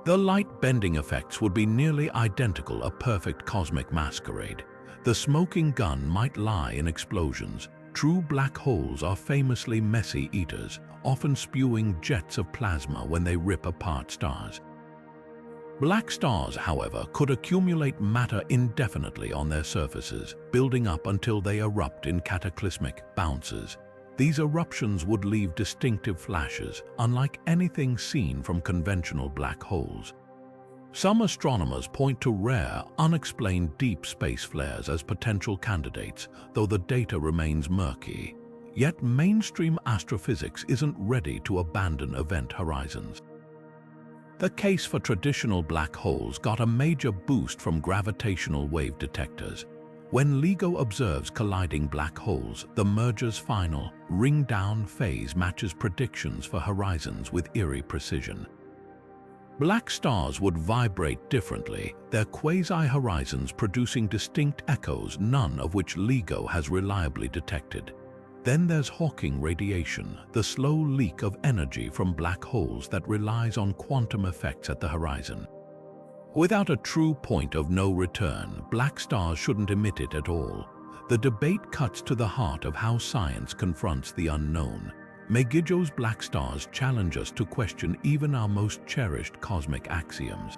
The light-bending effects would be nearly identical, a perfect cosmic masquerade. The smoking gun might lie in explosions. True black holes are famously messy eaters, often spewing jets of plasma when they rip apart stars. Black stars, however, could accumulate matter indefinitely on their surfaces, building up until they erupt in cataclysmic bounces. These eruptions would leave distinctive flashes, unlike anything seen from conventional black holes. Some astronomers point to rare, unexplained deep space flares as potential candidates, though the data remains murky. Yet mainstream astrophysics isn't ready to abandon event horizons. The case for traditional black holes got a major boost from gravitational wave detectors. When LIGO observes colliding black holes, the merger's final, ring-down phase matches predictions for horizons with eerie precision. Black stars would vibrate differently, their quasi-horizons producing distinct echoes, none of which LIGO has reliably detected. Then there's Hawking radiation, the slow leak of energy from black holes that relies on quantum effects at the horizon. Without a true point of no return, black stars shouldn't emit it at all. The debate cuts to the heart of how science confronts the unknown. Megiddo's black stars challenge us to question even our most cherished cosmic axioms.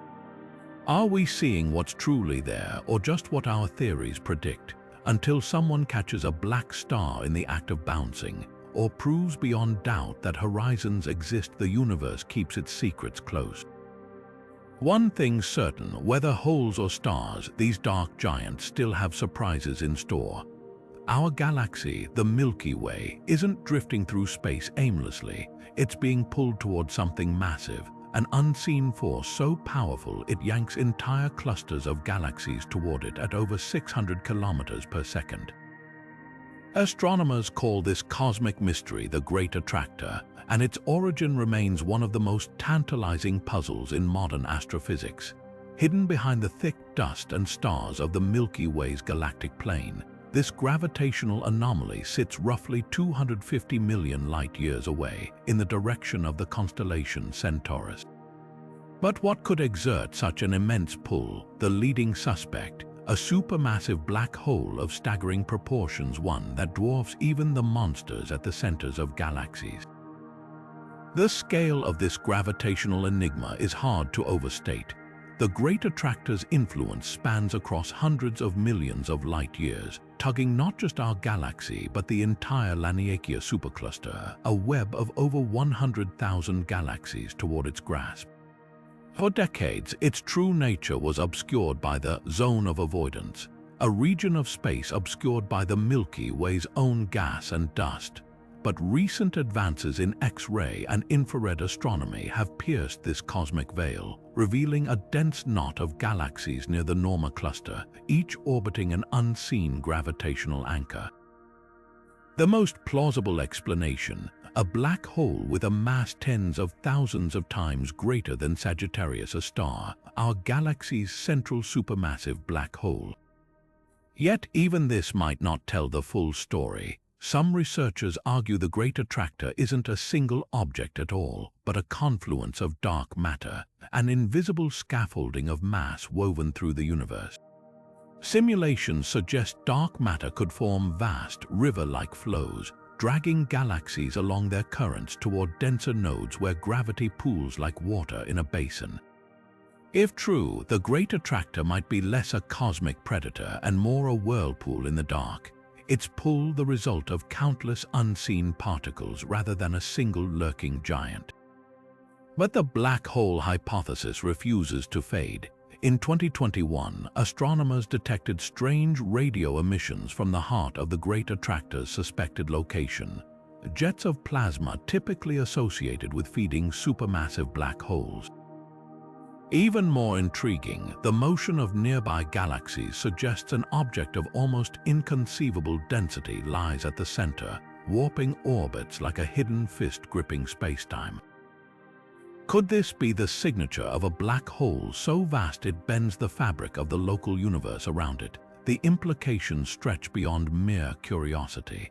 Are we seeing what's truly there, or just what our theories predict? Until someone catches a black star in the act of bouncing, or proves beyond doubt that horizons exist, the universe keeps its secrets close. One thing's certain: whether holes or stars, these dark giants still have surprises in store. Our galaxy, the Milky Way, isn't drifting through space aimlessly. It's being pulled toward something massive, an unseen force so powerful it yanks entire clusters of galaxies toward it at over 600 kilometers per second. Astronomers call this cosmic mystery the Great Attractor, and its origin remains one of the most tantalizing puzzles in modern astrophysics. Hidden behind the thick dust and stars of the Milky Way's galactic plane, this gravitational anomaly sits roughly 250 million light-years away in the direction of the constellation Centaurus. But what could exert such an immense pull? The leading suspect, a supermassive black hole of staggering proportions, one that dwarfs even the monsters at the centers of galaxies. The scale of this gravitational enigma is hard to overstate. The Great Attractor's influence spans across hundreds of millions of light-years, tugging not just our galaxy but the entire Laniakea supercluster, a web of over 100,000 galaxies, toward its grasp. For decades, its true nature was obscured by the zone of avoidance, a region of space obscured by the Milky Way's own gas and dust. But recent advances in X-ray and infrared astronomy have pierced this cosmic veil, revealing a dense knot of galaxies near the Norma cluster, each orbiting an unseen gravitational anchor. The most plausible explanation: a black hole with a mass tens of thousands of times greater than Sagittarius, a star, our galaxy's central supermassive black hole. Yet even this might not tell the full story. Some researchers argue the Great Attractor isn't a single object at all, but a confluence of dark matter, an invisible scaffolding of mass woven through the universe. Simulations suggest dark matter could form vast, river-like flows, dragging galaxies along their currents toward denser nodes where gravity pools like water in a basin. If true, the Great Attractor might be less a cosmic predator and more a whirlpool in the dark, its pull the result of countless unseen particles rather than a single lurking giant. But the black hole hypothesis refuses to fade. In 2021, astronomers detected strange radio emissions from the heart of the Great Attractor's suspected location, jets of plasma typically associated with feeding supermassive black holes. Even more intriguing, the motion of nearby galaxies suggests an object of almost inconceivable density lies at the center, warping orbits like a hidden fist gripping spacetime. Could this be the signature of a black hole so vast it bends the fabric of the local universe around it? The implications stretch beyond mere curiosity.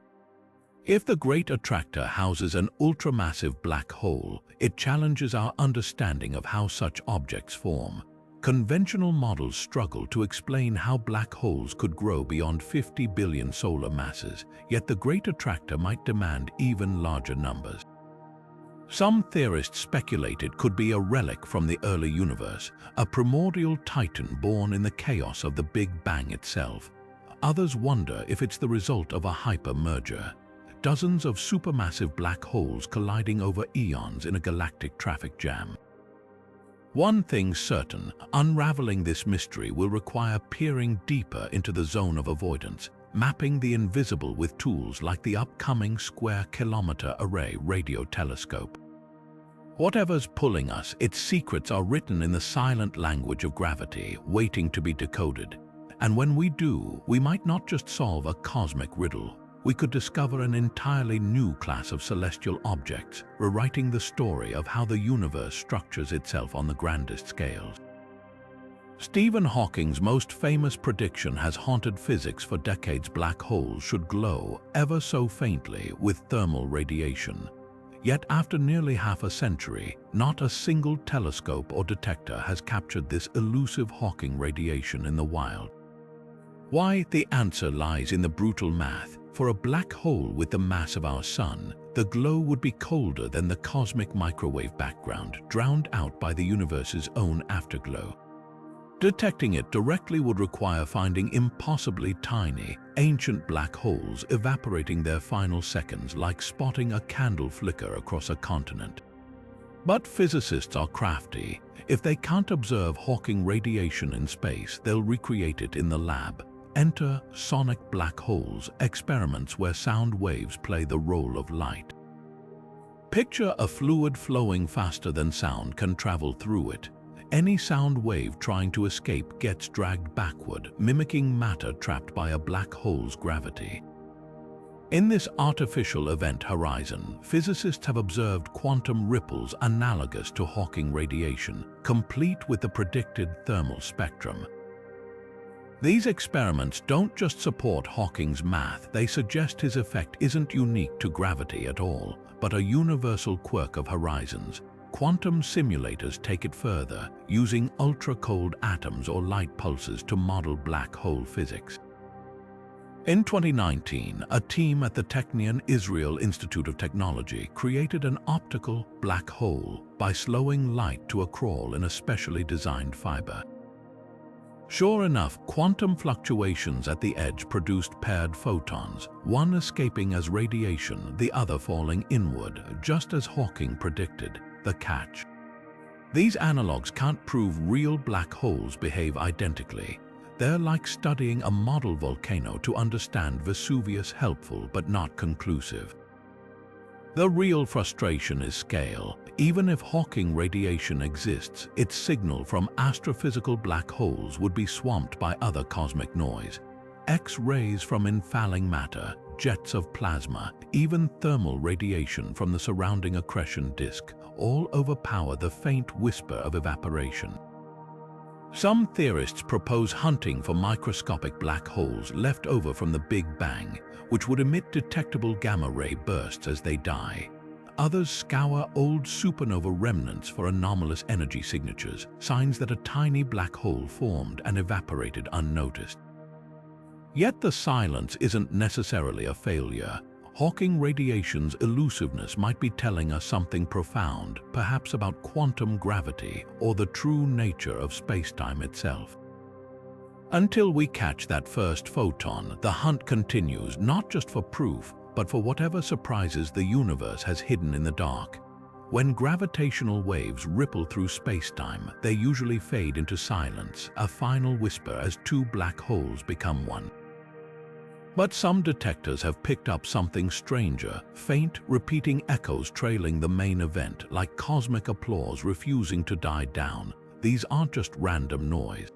If the Great Attractor houses an ultramassive black hole, it challenges our understanding of how such objects form. Conventional models struggle to explain how black holes could grow beyond 50 billion solar masses, yet the Great Attractor might demand even larger numbers. Some theorists speculate it could be a relic from the early universe, a primordial titan born in the chaos of the Big Bang itself. Others wonder if it's the result of a hypermerger. Dozens of supermassive black holes colliding over eons in a galactic traffic jam. One thing's certain, unraveling this mystery will require peering deeper into the zone of avoidance, mapping the invisible with tools like the upcoming Square-Kilometer Array radio telescope. Whatever's pulling us, its secrets are written in the silent language of gravity, waiting to be decoded. And when we do, we might not just solve a cosmic riddle. We could discover an entirely new class of celestial objects, rewriting the story of how the universe structures itself on the grandest scales. Stephen Hawking's most famous prediction has haunted physics for decades: black holes should glow ever so faintly with thermal radiation. Yet after nearly half a century, not a single telescope or detector has captured this elusive Hawking radiation in the wild. Why? The answer lies in the brutal math. For a black hole with the mass of our Sun, the glow would be colder than the cosmic microwave background, drowned out by the universe's own afterglow. Detecting it directly would require finding impossibly tiny, ancient black holes evaporating their final seconds, like spotting a candle flicker across a continent. But physicists are crafty. If they can't observe Hawking radiation in space, they'll recreate it in the lab. Enter sonic black holes, experiments where sound waves play the role of light. Picture a fluid flowing faster than sound can travel through it. Any sound wave trying to escape gets dragged backward, mimicking matter trapped by a black hole's gravity. In this artificial event horizon, physicists have observed quantum ripples analogous to Hawking radiation, complete with the predicted thermal spectrum. These experiments don't just support Hawking's math, they suggest his effect isn't unique to gravity at all, but a universal quirk of horizons. Quantum simulators take it further, using ultra-cold atoms or light pulses to model black hole physics. In 2019, a team at the Technion Israel Institute of Technology created an optical black hole by slowing light to a crawl in a specially designed fiber. Sure enough, quantum fluctuations at the edge produced paired photons, one escaping as radiation, the other falling inward, just as Hawking predicted. The catch: these analogs can't prove real black holes behave identically. They're like studying a model volcano to understand Vesuvius, helpful but not conclusive. The real frustration is scale. Even if Hawking radiation exists, its signal from astrophysical black holes would be swamped by other cosmic noise. X-rays from infalling matter, jets of plasma, even thermal radiation from the surrounding accretion disk, all overpower the faint whisper of evaporation. Some theorists propose hunting for microscopic black holes left over from the Big Bang, which would emit detectable gamma-ray bursts as they die. Others scour old supernova remnants for anomalous energy signatures, signs that a tiny black hole formed and evaporated unnoticed. Yet the silence isn't necessarily a failure. Hawking radiation's elusiveness might be telling us something profound, perhaps about quantum gravity or the true nature of spacetime itself. Until we catch that first photon, the hunt continues, not just for proof, but for whatever surprises the universe has hidden in the dark. When gravitational waves ripple through spacetime, they usually fade into silence, a final whisper as two black holes become one. But some detectors have picked up something stranger, faint, repeating echoes trailing the main event, like cosmic applause refusing to die down. These aren't just random noise.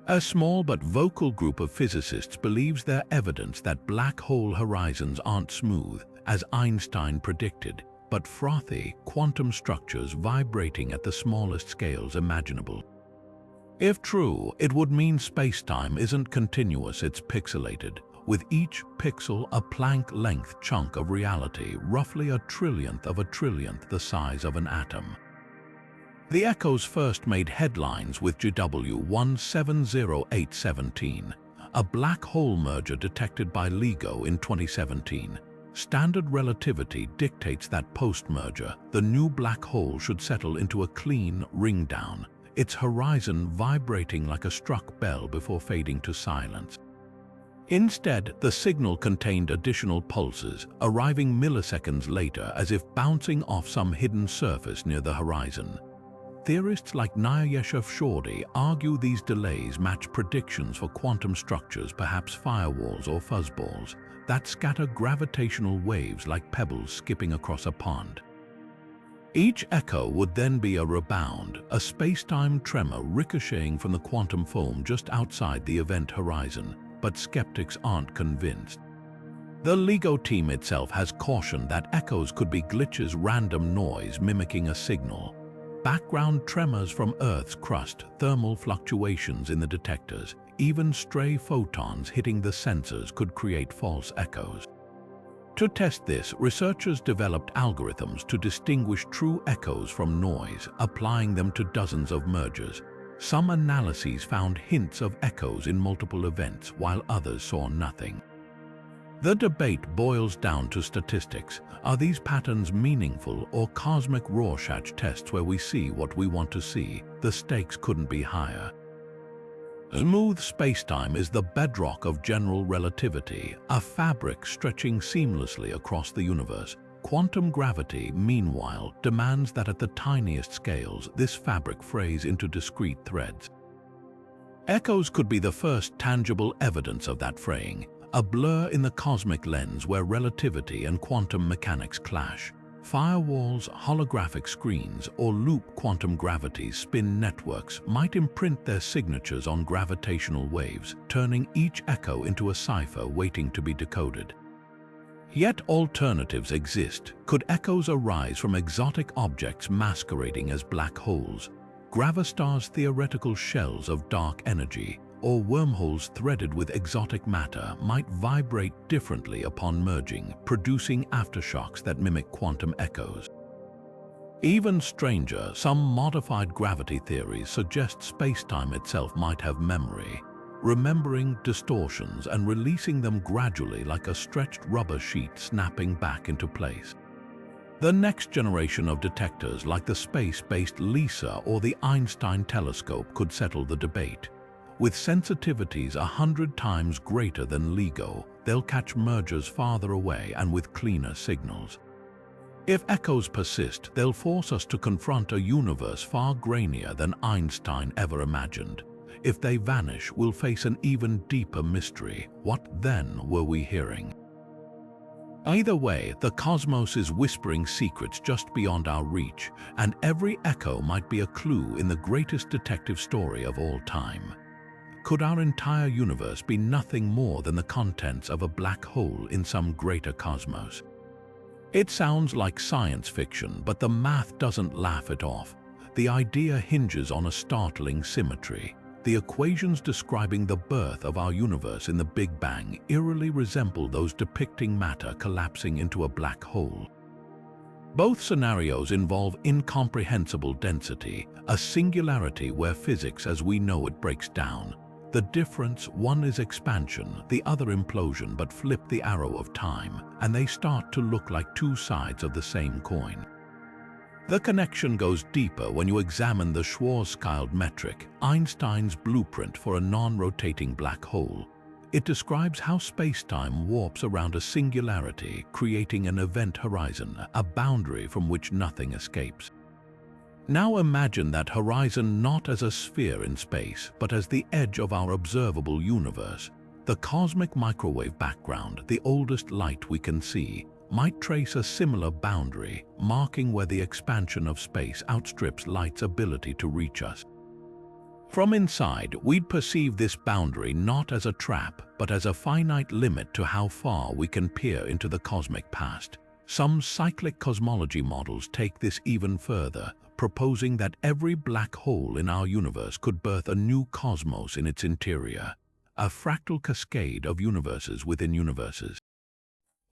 A small but vocal group of physicists believes they're evidence that black hole horizons aren't smooth, as Einstein predicted, but frothy, quantum structures vibrating at the smallest scales imaginable. If true, it would mean spacetime isn't continuous, it's pixelated, with each pixel a Planck-length chunk of reality, roughly a trillionth of a trillionth the size of an atom. The echoes first made headlines with GW 170817, a black hole merger detected by LIGO in 2017. Standard relativity dictates that post-merger, the new black hole should settle into a clean ring down, its horizon vibrating like a struck bell before fading to silence. Instead, the signal contained additional pulses, arriving milliseconds later as if bouncing off some hidden surface near the horizon. Theorists like Nyayeshev Shorty argue these delays match predictions for quantum structures, perhaps firewalls or fuzzballs, that scatter gravitational waves like pebbles skipping across a pond. Each echo would then be a rebound, a space-time tremor ricocheting from the quantum foam just outside the event horizon, but skeptics aren't convinced. The LIGO team itself has cautioned that echoes could be glitches, random noise mimicking a signal, background tremors from Earth's crust, thermal fluctuations in the detectors, even stray photons hitting the sensors could create false echoes. To test this, researchers developed algorithms to distinguish true echoes from noise, applying them to dozens of mergers. Some analyses found hints of echoes in multiple events, while others saw nothing. The debate boils down to statistics. Are these patterns meaningful or cosmic Rorschach tests where we see what we want to see? The stakes couldn't be higher. Smooth spacetime is the bedrock of general relativity, a fabric stretching seamlessly across the universe. Quantum gravity, meanwhile, demands that at the tiniest scales, this fabric frays into discrete threads. Echoes could be the first tangible evidence of that fraying, a blur in the cosmic lens where relativity and quantum mechanics clash. Firewalls, holographic screens, or loop quantum gravity spin networks might imprint their signatures on gravitational waves, turning each echo into a cipher waiting to be decoded. Yet alternatives exist. Could echoes arise from exotic objects masquerading as black holes, gravastars theoretical shells of dark energy, or wormholes threaded with exotic matter might vibrate differently upon merging, producing aftershocks that mimic quantum echoes? Even stranger, some modified gravity theories suggest space-time itself might have memory, remembering distortions and releasing them gradually like a stretched rubber sheet snapping back into place. The next generation of detectors, like the space-based LISA or the Einstein telescope, could settle the debate. With sensitivities 100 times greater than LIGO, they'll catch mergers farther away and with cleaner signals. If echoes persist, they'll force us to confront a universe far grainier than Einstein ever imagined. If they vanish, we'll face an even deeper mystery. What then were we hearing? Either way, the cosmos is whispering secrets just beyond our reach, and every echo might be a clue in the greatest detective story of all time. Could our entire universe be nothing more than the contents of a black hole in some greater cosmos? It sounds like science fiction, but the math doesn't laugh it off. The idea hinges on a startling symmetry. The equations describing the birth of our universe in the Big Bang eerily resemble those depicting matter collapsing into a black hole. Both scenarios involve incomprehensible density, a singularity where physics as we know it breaks down. The difference, one is expansion, the other implosion, but flip the arrow of time, and they start to look like two sides of the same coin. The connection goes deeper when you examine the Schwarzschild metric, Einstein's blueprint for a non-rotating black hole. It describes how space-time warps around a singularity, creating an event horizon, a boundary from which nothing escapes. Now imagine that horizon not as a sphere in space, but as the edge of our observable universe. The cosmic microwave background, the oldest light we can see, might trace a similar boundary, marking where the expansion of space outstrips light's ability to reach us. From inside, we'd perceive this boundary not as a trap, but as a finite limit to how far we can peer into the cosmic past. Some cyclic cosmology models take this even further, proposing that every black hole in our universe could birth a new cosmos in its interior, a fractal cascade of universes within universes.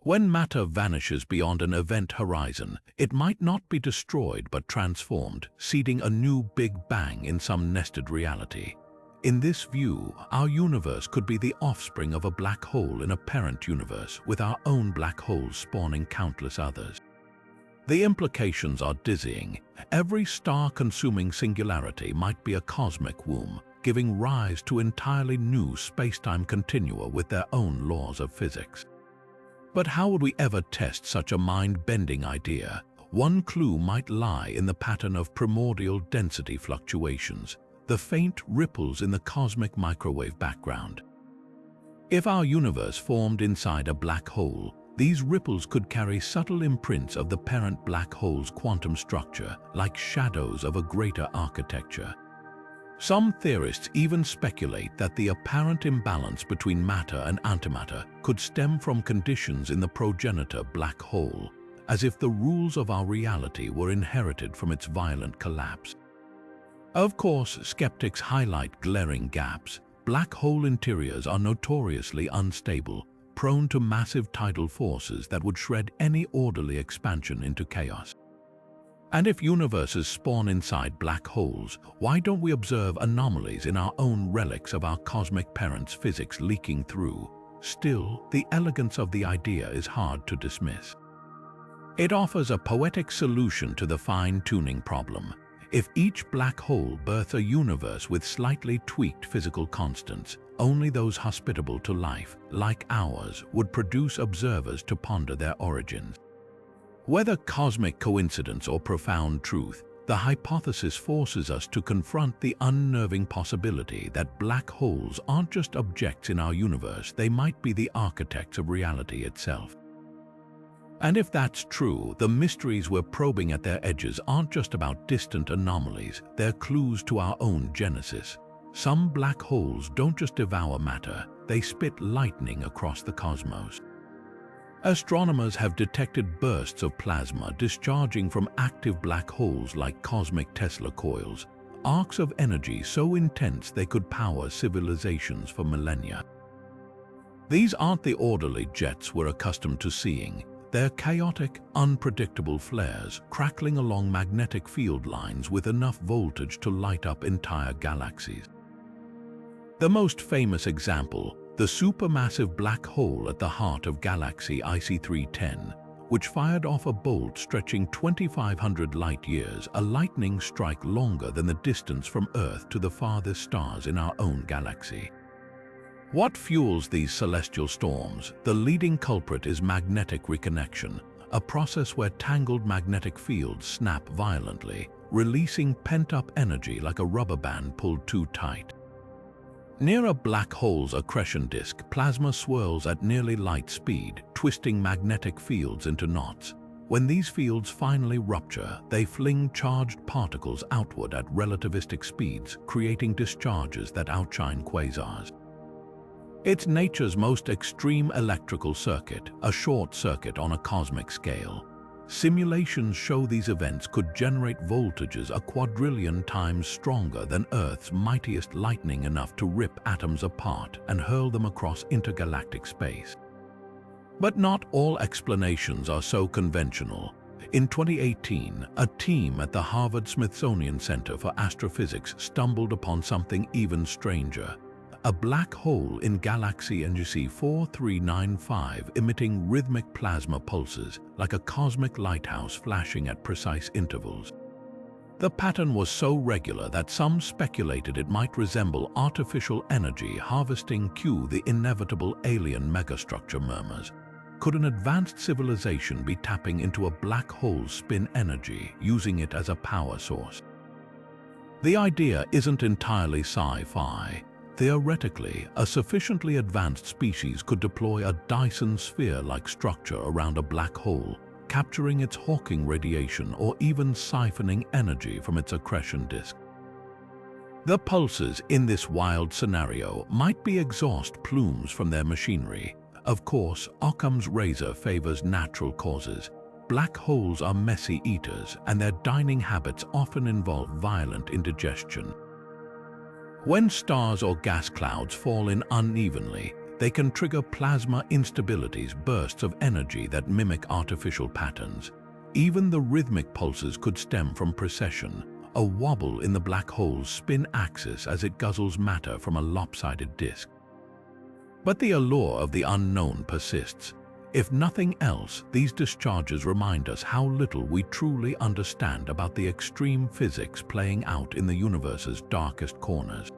When matter vanishes beyond an event horizon, it might not be destroyed but transformed, seeding a new Big Bang in some nested reality. In this view, our universe could be the offspring of a black hole in a parent universe, with our own black holes spawning countless others. The implications are dizzying. Every star-consuming singularity might be a cosmic womb, giving rise to entirely new space-time continua with their own laws of physics. But how would we ever test such a mind-bending idea? One clue might lie in the pattern of primordial density fluctuations, the faint ripples in the cosmic microwave background. If our universe formed inside a black hole, these ripples could carry subtle imprints of the parent black hole's quantum structure, like shadows of a greater architecture. Some theorists even speculate that the apparent imbalance between matter and antimatter could stem from conditions in the progenitor black hole, as if the rules of our reality were inherited from its violent collapse. Of course, skeptics highlight glaring gaps. Black hole interiors are notoriously unstable, prone to massive tidal forces that would shred any orderly expansion into chaos. And if universes spawn inside black holes, why don't we observe anomalies in our own relics of our cosmic parents' physics leaking through? Still, the elegance of the idea is hard to dismiss. It offers a poetic solution to the fine-tuning problem. If each black hole births a universe with slightly tweaked physical constants, only those hospitable to life, like ours, would produce observers to ponder their origins. Whether cosmic coincidence or profound truth, the hypothesis forces us to confront the unnerving possibility that black holes aren't just objects in our universe, they might be the architects of reality itself. And if that's true, the mysteries we're probing at their edges aren't just about distant anomalies, they're clues to our own genesis. Some black holes don't just devour matter, they spit lightning across the cosmos. Astronomers have detected bursts of plasma discharging from active black holes like cosmic Tesla coils, arcs of energy so intense they could power civilizations for millennia. These aren't the orderly jets we're accustomed to seeing. They're chaotic, unpredictable flares crackling along magnetic field lines with enough voltage to light up entire galaxies. The most famous example, the supermassive black hole at the heart of galaxy IC310, which fired off a bolt stretching 2,500 light-years, a lightning strike longer than the distance from Earth to the farthest stars in our own galaxy. What fuels these celestial storms? The leading culprit is magnetic reconnection, a process where tangled magnetic fields snap violently, releasing pent-up energy like a rubber band pulled too tight. Near a black hole's accretion disk, plasma swirls at nearly light speed, twisting magnetic fields into knots. When these fields finally rupture, they fling charged particles outward at relativistic speeds, creating discharges that outshine quasars. It's nature's most extreme electrical circuit, a short circuit on a cosmic scale. Simulations show these events could generate voltages a quadrillion times stronger than Earth's mightiest lightning, enough to rip atoms apart and hurl them across intergalactic space. But not all explanations are so conventional. In 2018, a team at the Harvard-Smithsonian Center for Astrophysics stumbled upon something even stranger. A black hole in galaxy NGC 4395 emitting rhythmic plasma pulses like a cosmic lighthouse flashing at precise intervals. The pattern was so regular that some speculated it might resemble artificial energy harvesting. Cue the inevitable alien megastructure murmurs. Could an advanced civilization be tapping into a black hole's spin energy, using it as a power source? The idea isn't entirely sci-fi. Theoretically, a sufficiently advanced species could deploy a Dyson sphere-like structure around a black hole, capturing its Hawking radiation or even siphoning energy from its accretion disk. The pulses in this wild scenario might be exhaust plumes from their machinery. Of course, Occam's razor favors natural causes. Black holes are messy eaters, and their dining habits often involve violent indigestion. When stars or gas clouds fall in unevenly, they can trigger plasma instabilities, bursts of energy that mimic artificial patterns. Even the rhythmic pulses could stem from precession, a wobble in the black hole's spin axis as it guzzles matter from a lopsided disk. But the allure of the unknown persists. If nothing else, these discharges remind us how little we truly understand about the extreme physics playing out in the universe's darkest corners.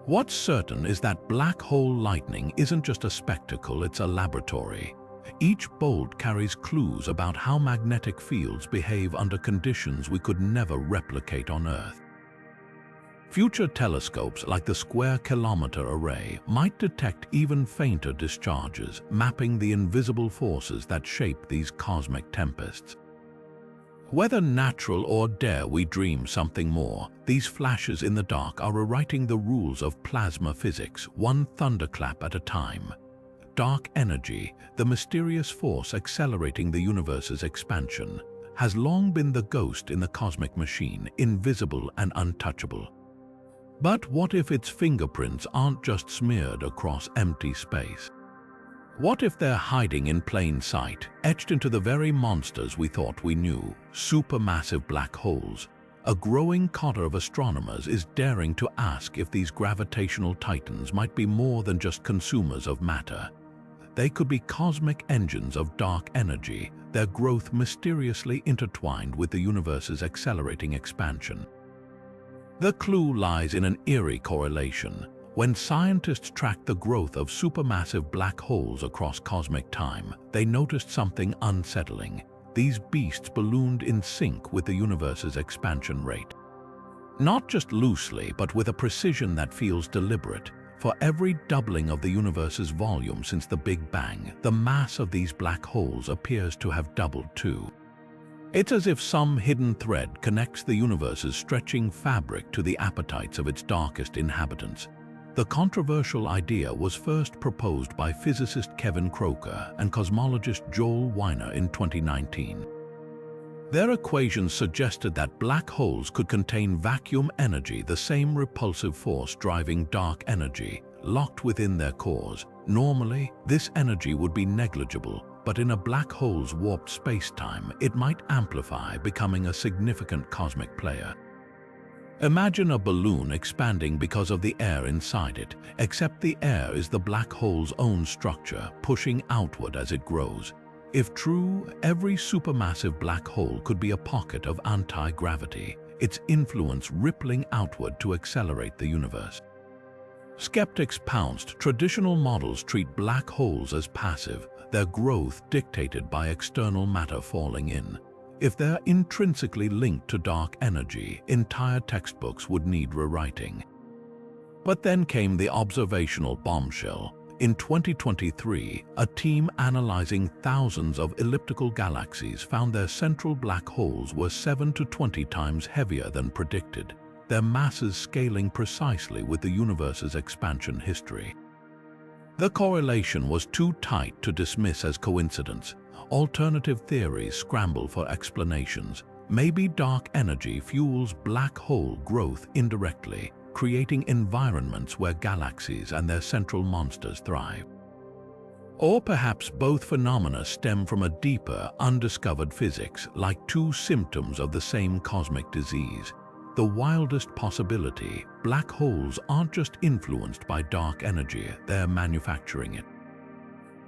What's certain is that black hole lightning isn't just a spectacle, it's a laboratory. Each bolt carries clues about how magnetic fields behave under conditions we could never replicate on Earth. Future telescopes like the Square Kilometre Array might detect even fainter discharges, mapping the invisible forces that shape these cosmic tempests. Whether natural or dare we dream something more, these flashes in the dark are rewriting the rules of plasma physics, one thunderclap at a time. Dark energy, the mysterious force accelerating the universe's expansion, has long been the ghost in the cosmic machine, invisible and untouchable. But what if its fingerprints aren't just smeared across empty space? What if they're hiding in plain sight, etched into the very monsters we thought we knew, supermassive black holes? A growing cohort of astronomers is daring to ask if these gravitational titans might be more than just consumers of matter. They could be cosmic engines of dark energy, their growth mysteriously intertwined with the universe's accelerating expansion. The clue lies in an eerie correlation. When scientists tracked the growth of supermassive black holes across cosmic time, they noticed something unsettling. These beasts ballooned in sync with the universe's expansion rate. Not just loosely, but with a precision that feels deliberate. For every doubling of the universe's volume since the Big Bang, the mass of these black holes appears to have doubled too. It's as if some hidden thread connects the universe's stretching fabric to the appetites of its darkest inhabitants. The controversial idea was first proposed by physicist Kevin Croker and cosmologist Joel Weiner in 2019. Their equations suggested that black holes could contain vacuum energy, the same repulsive force driving dark energy, locked within their cores. Normally, this energy would be negligible, but in a black hole's warped space-time, it might amplify, becoming a significant cosmic player. Imagine a balloon expanding because of the air inside it, except the air is the black hole's own structure, pushing outward as it grows. If true, every supermassive black hole could be a pocket of anti-gravity, its influence rippling outward to accelerate the universe. Skeptics pounced. Traditional models treat black holes as passive, their growth dictated by external matter falling in. If they're intrinsically linked to dark energy, entire textbooks would need rewriting. But then came the observational bombshell. In 2023, a team analyzing thousands of elliptical galaxies found their central black holes were 7 to 20 times heavier than predicted, their masses scaling precisely with the universe's expansion history. The correlation was too tight to dismiss as coincidence. Alternative theories scramble for explanations. Maybe dark energy fuels black hole growth indirectly, creating environments where galaxies and their central monsters thrive. Or perhaps both phenomena stem from a deeper, undiscovered physics, like two symptoms of the same cosmic disease. The wildest possibility: black holes aren't just influenced by dark energy, they're manufacturing it.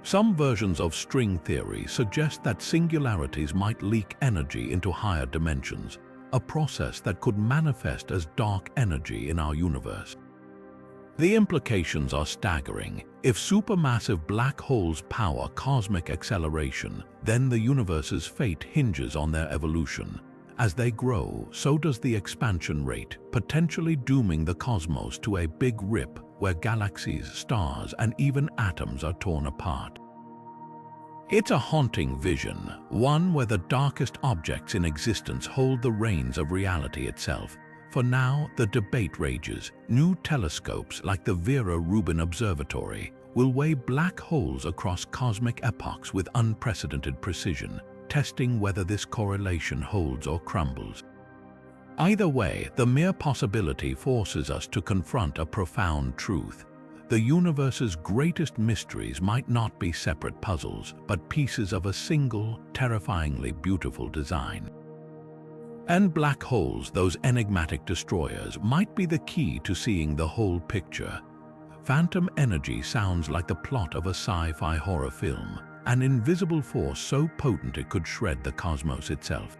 Some versions of string theory suggest that singularities might leak energy into higher dimensions, a process that could manifest as dark energy in our universe. The implications are staggering. If supermassive black holes power cosmic acceleration, then the universe's fate hinges on their evolution. As they grow, so does the expansion rate, potentially dooming the cosmos to a big rip where galaxies, stars, and even atoms are torn apart. It's a haunting vision, one where the darkest objects in existence hold the reins of reality itself. For now, the debate rages. New telescopes like the Vera Rubin Observatory will weigh black holes across cosmic epochs with unprecedented precision, testing whether this correlation holds or crumbles. Either way, the mere possibility forces us to confront a profound truth. The universe's greatest mysteries might not be separate puzzles, but pieces of a single, terrifyingly beautiful design. And black holes, those enigmatic destroyers, might be the key to seeing the whole picture. Phantom energy sounds like the plot of a sci-fi horror film, an invisible force so potent it could shred the cosmos itself.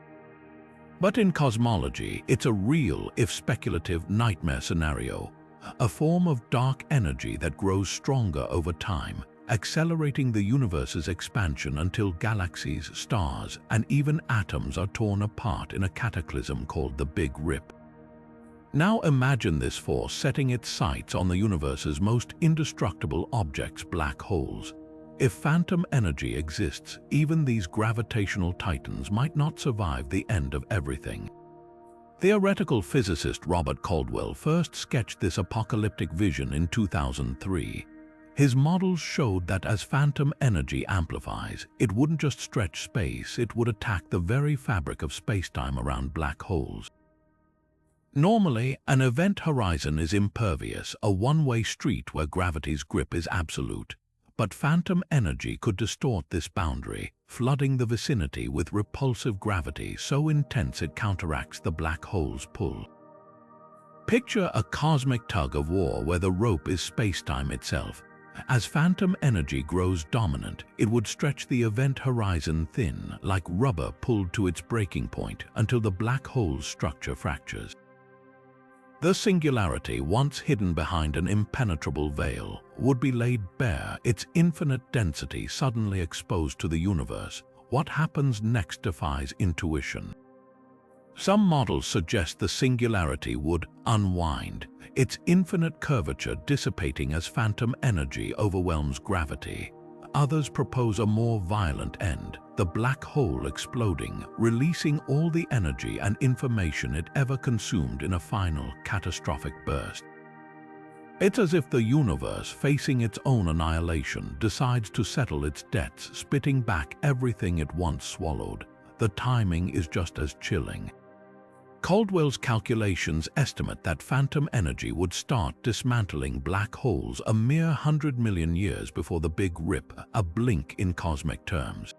But in cosmology, it's a real, if speculative, nightmare scenario, a form of dark energy that grows stronger over time, accelerating the universe's expansion until galaxies, stars, and even atoms are torn apart in a cataclysm called the Big Rip. Now imagine this force setting its sights on the universe's most indestructible objects, black holes. If phantom energy exists, even these gravitational titans might not survive the end of everything. Theoretical physicist Robert Caldwell first sketched this apocalyptic vision in 2003. His models showed that as phantom energy amplifies, it wouldn't just stretch space, it would attack the very fabric of spacetime around black holes. Normally, an event horizon is impervious, a one-way street where gravity's grip is absolute. But phantom energy could distort this boundary, flooding the vicinity with repulsive gravity so intense it counteracts the black hole's pull. Picture a cosmic tug-of-war where the rope is spacetime itself. As phantom energy grows dominant, it would stretch the event horizon thin, like rubber pulled to its breaking point, until the black hole's structure fractures. The singularity, once hidden behind an impenetrable veil, would be laid bare, its infinite density suddenly exposed to the universe. What happens next defies intuition. Some models suggest the singularity would unwind, its infinite curvature dissipating as phantom energy overwhelms gravity. Others propose a more violent end, the black hole exploding, releasing all the energy and information it ever consumed in a final, catastrophic burst. It's as if the universe, facing its own annihilation, decides to settle its debts, spitting back everything it once swallowed. The timing is just as chilling. Caldwell's calculations estimate that phantom energy would start dismantling black holes a mere 100 million years before the Big Rip, a blink in cosmic terms.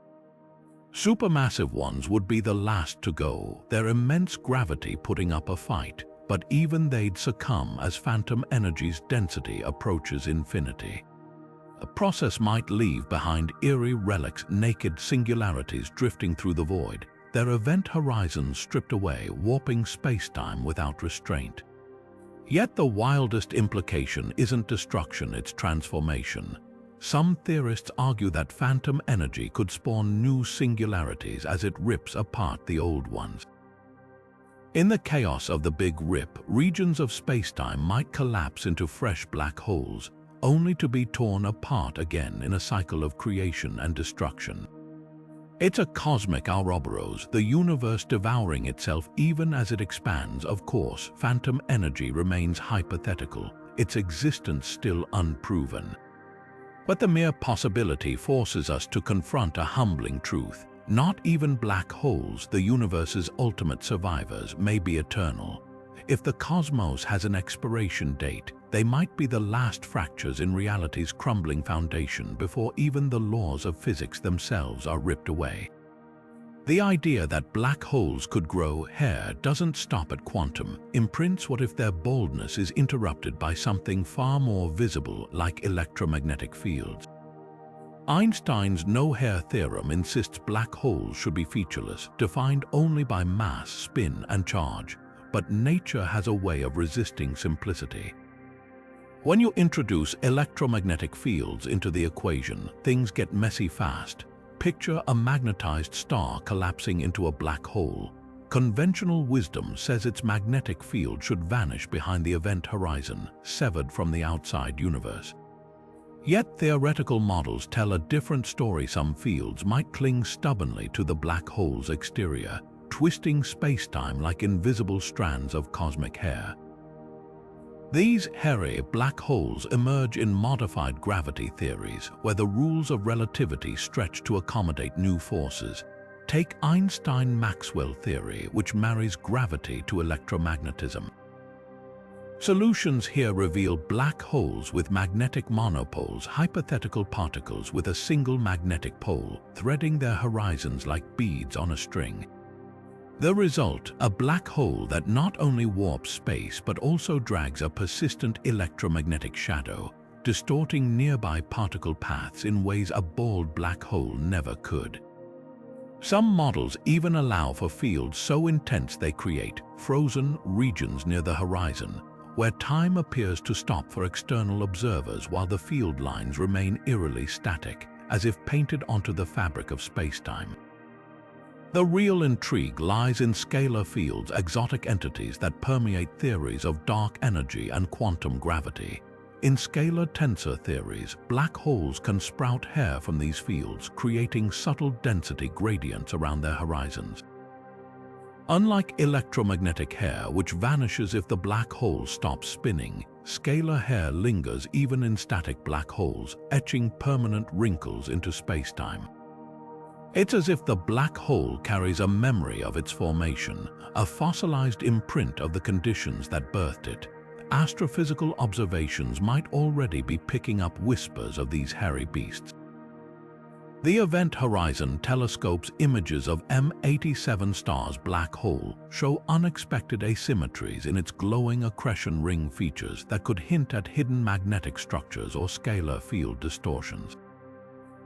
Supermassive ones would be the last to go, their immense gravity putting up a fight, but even they'd succumb as phantom energy's density approaches infinity. The process might leave behind eerie relics, naked singularities drifting through the void, their event horizons stripped away, warping space-time without restraint. Yet the wildest implication isn't destruction, it's transformation. Some theorists argue that phantom energy could spawn new singularities as it rips apart the old ones. In the chaos of the Big Rip, regions of space-time might collapse into fresh black holes, only to be torn apart again in a cycle of creation and destruction. It's a cosmic Ouroboros, the universe devouring itself even as it expands. Of course, phantom energy remains hypothetical, its existence still unproven. But the mere possibility forces us to confront a humbling truth. Not even black holes, the universe's ultimate survivors, may be eternal. If the cosmos has an expiration date, they might be the last fractures in reality's crumbling foundation before even the laws of physics themselves are ripped away. The idea that black holes could grow hair doesn't stop at quantum. Imprints. What if their boldness is interrupted by something far more visible, like electromagnetic fields? Einstein's no-hair theorem insists black holes should be featureless, defined only by mass, spin, and charge. But nature has a way of resisting simplicity. When you introduce electromagnetic fields into the equation, things get messy fast. Picture a magnetized star collapsing into a black hole. Conventional wisdom says its magnetic field should vanish behind the event horizon, severed from the outside universe. Yet theoretical models tell a different story. Some fields might cling stubbornly to the black hole's exterior, twisting space-time like invisible strands of cosmic hair. These hairy black holes emerge in modified gravity theories, where the rules of relativity stretch to accommodate new forces. Take Einstein-Maxwell theory, which marries gravity to electromagnetism. Solutions here reveal black holes with magnetic monopoles, hypothetical particles with a single magnetic pole, threading their horizons like beads on a string. The result, a black hole that not only warps space but also drags a persistent electromagnetic shadow, distorting nearby particle paths in ways a bald black hole never could. Some models even allow for fields so intense they create frozen regions near the horizon, where time appears to stop for external observers while the field lines remain eerily static, as if painted onto the fabric of space-time. The real intrigue lies in scalar fields, exotic entities that permeate theories of dark energy and quantum gravity. In scalar tensor theories, black holes can sprout hair from these fields, creating subtle density gradients around their horizons. Unlike electromagnetic hair, which vanishes if the black hole stops spinning, scalar hair lingers even in static black holes, etching permanent wrinkles into space-time. It's as if the black hole carries a memory of its formation, a fossilized imprint of the conditions that birthed it. Astrophysical observations might already be picking up whispers of these hairy beasts. The Event Horizon Telescope's images of M87 star's black hole show unexpected asymmetries in its glowing accretion ring features that could hint at hidden magnetic structures or scalar field distortions.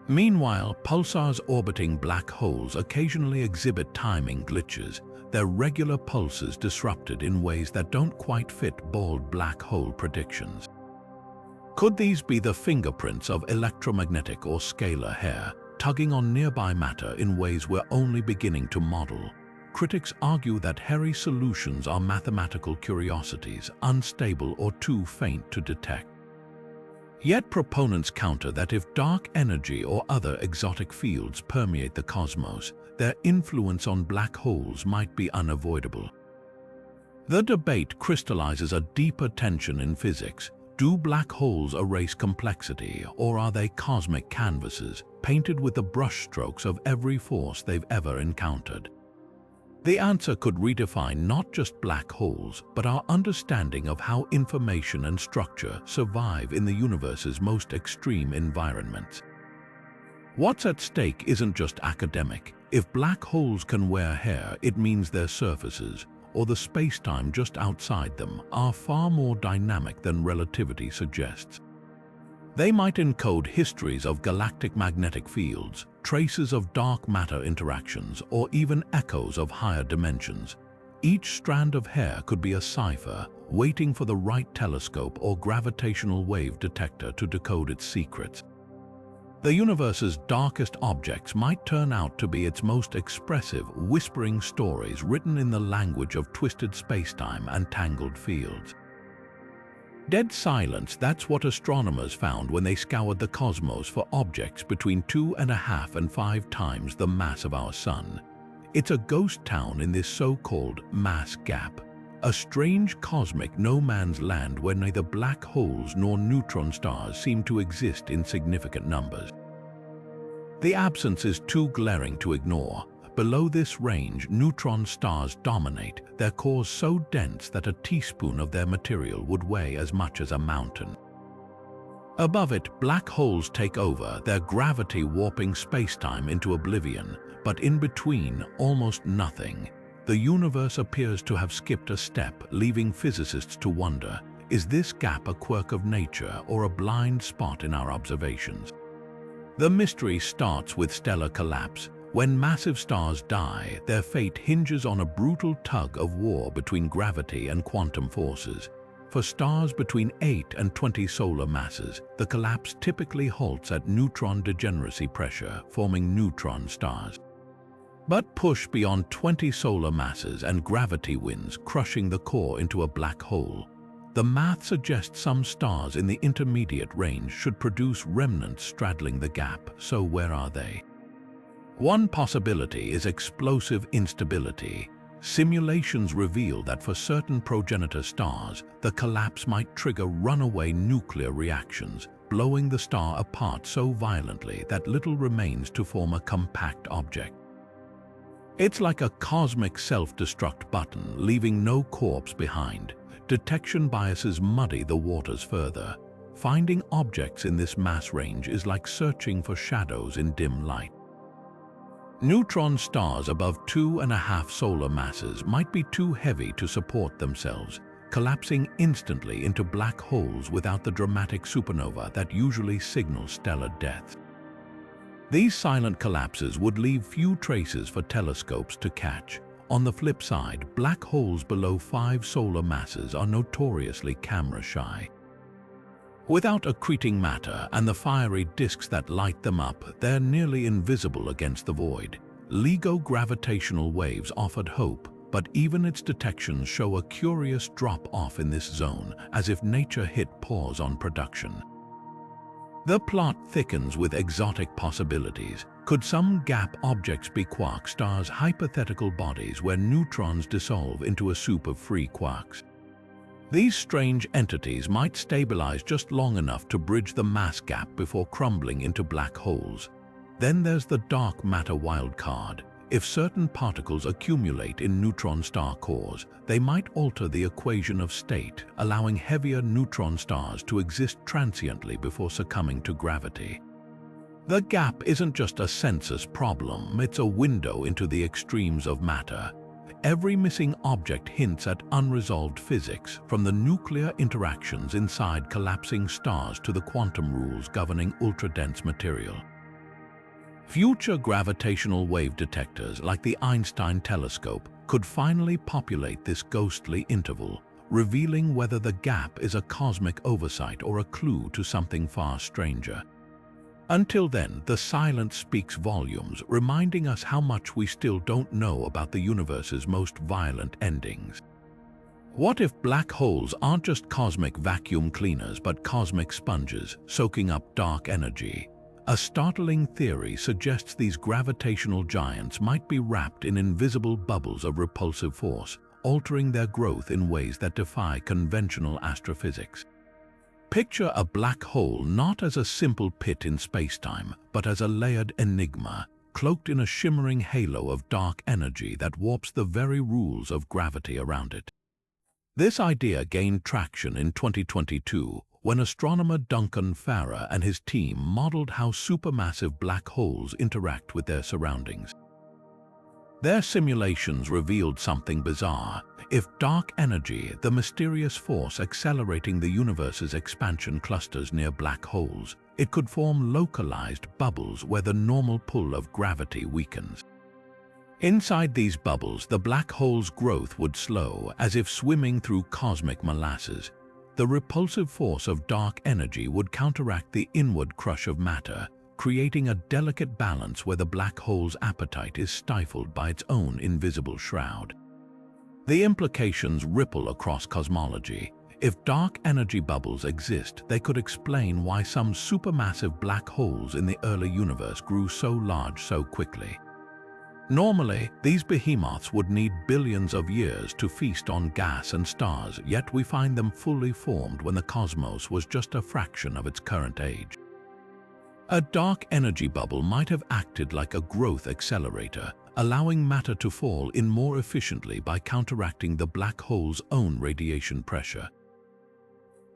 Meanwhile, pulsars orbiting black holes occasionally exhibit timing glitches, their regular pulses disrupted in ways that don't quite fit bald black hole predictions. Could these be the fingerprints of electromagnetic or scalar hair, tugging on nearby matter in ways we're only beginning to model? Critics argue that hairy solutions are mathematical curiosities, unstable or too faint to detect. Yet proponents counter that if dark energy or other exotic fields permeate the cosmos, their influence on black holes might be unavoidable. The debate crystallizes a deeper tension in physics. Do black holes erase complexity, or are they cosmic canvases painted with the brushstrokes of every force they've ever encountered? The answer could redefine not just black holes, but our understanding of how information and structure survive in the universe's most extreme environments. What's at stake isn't just academic. If black holes can wear hair, it means their surfaces, or the space-time just outside them, are far more dynamic than relativity suggests. They might encode histories of galactic magnetic fields, traces of dark matter interactions, or even echoes of higher dimensions. Each strand of hair could be a cipher, waiting for the right telescope or gravitational wave detector to decode its secrets. The universe's darkest objects might turn out to be its most expressive, whispering stories written in the language of twisted spacetime and tangled fields. Dead silence, that's what astronomers found when they scoured the cosmos for objects between 2.5 and 5 times the mass of our Sun. It's a ghost town in this so-called mass gap, a strange cosmic no-man's land where neither black holes nor neutron stars seem to exist in significant numbers. The absence is too glaring to ignore. Below this range, neutron stars dominate, their cores so dense that a teaspoon of their material would weigh as much as a mountain. Above it, black holes take over, their gravity warping spacetime into oblivion, but in between, almost nothing. The universe appears to have skipped a step, leaving physicists to wonder, is this gap a quirk of nature or a blind spot in our observations? The mystery starts with stellar collapse. When massive stars die, their fate hinges on a brutal tug of war between gravity and quantum forces. For stars between 8 and 20 solar masses, the collapse typically halts at neutron degeneracy pressure, forming neutron stars. But push beyond 20 solar masses and gravity wins, crushing the core into a black hole. The math suggests some stars in the intermediate range should produce remnants straddling the gap, so where are they? One possibility is explosive instability. Simulations reveal that for certain progenitor stars, the collapse might trigger runaway nuclear reactions, blowing the star apart so violently that little remains to form a compact object. It's like a cosmic self-destruct button, leaving no corpse behind. Detection biases muddy the waters further. Finding objects in this mass range is like searching for shadows in dim light. Neutron stars above 2.5 solar masses might be too heavy to support themselves, collapsing instantly into black holes without the dramatic supernova that usually signals stellar death. These silent collapses would leave few traces for telescopes to catch. On the flip side, black holes below 5 solar masses are notoriously camera-shy. Without accreting matter and the fiery disks that light them up, they're nearly invisible against the void. LIGO gravitational waves offered hope, but even its detections show a curious drop-off in this zone, as if nature hit pause on production. The plot thickens with exotic possibilities. Could some gap objects be quark stars, hypothetical bodies where neutrons dissolve into a soup of free quarks? These strange entities might stabilize just long enough to bridge the mass gap before crumbling into black holes. Then there's the dark matter wildcard. If certain particles accumulate in neutron star cores, they might alter the equation of state, allowing heavier neutron stars to exist transiently before succumbing to gravity. The gap isn't just a census problem, it's a window into the extremes of matter. Every missing object hints at unresolved physics, from the nuclear interactions inside collapsing stars to the quantum rules governing ultra-dense material. Future gravitational wave detectors like the Einstein telescope could finally populate this ghostly interval, revealing whether the gap is a cosmic oversight or a clue to something far stranger. Until then, the silence speaks volumes, reminding us how much we still don't know about the universe's most violent endings. What if black holes aren't just cosmic vacuum cleaners but cosmic sponges, soaking up dark energy? A startling theory suggests these gravitational giants might be wrapped in invisible bubbles of repulsive force, altering their growth in ways that defy conventional astrophysics. Picture a black hole not as a simple pit in spacetime, but as a layered enigma, cloaked in a shimmering halo of dark energy that warps the very rules of gravity around it. This idea gained traction in 2022 when astronomer Duncan Farrar and his team modeled how supermassive black holes interact with their surroundings. Their simulations revealed something bizarre. If dark energy, the mysterious force accelerating the universe's expansion, clusters near black holes, it could form localized bubbles where the normal pull of gravity weakens. Inside these bubbles, the black hole's growth would slow, as if swimming through cosmic molasses. The repulsive force of dark energy would counteract the inward crush of matter, creating a delicate balance where the black hole's appetite is stifled by its own invisible shroud. The implications ripple across cosmology. If dark energy bubbles exist, they could explain why some supermassive black holes in the early universe grew so large so quickly. Normally, these behemoths would need billions of years to feast on gas and stars, yet we find them fully formed when the cosmos was just a fraction of its current age. A dark energy bubble might have acted like a growth accelerator, allowing matter to fall in more efficiently by counteracting the black hole's own radiation pressure.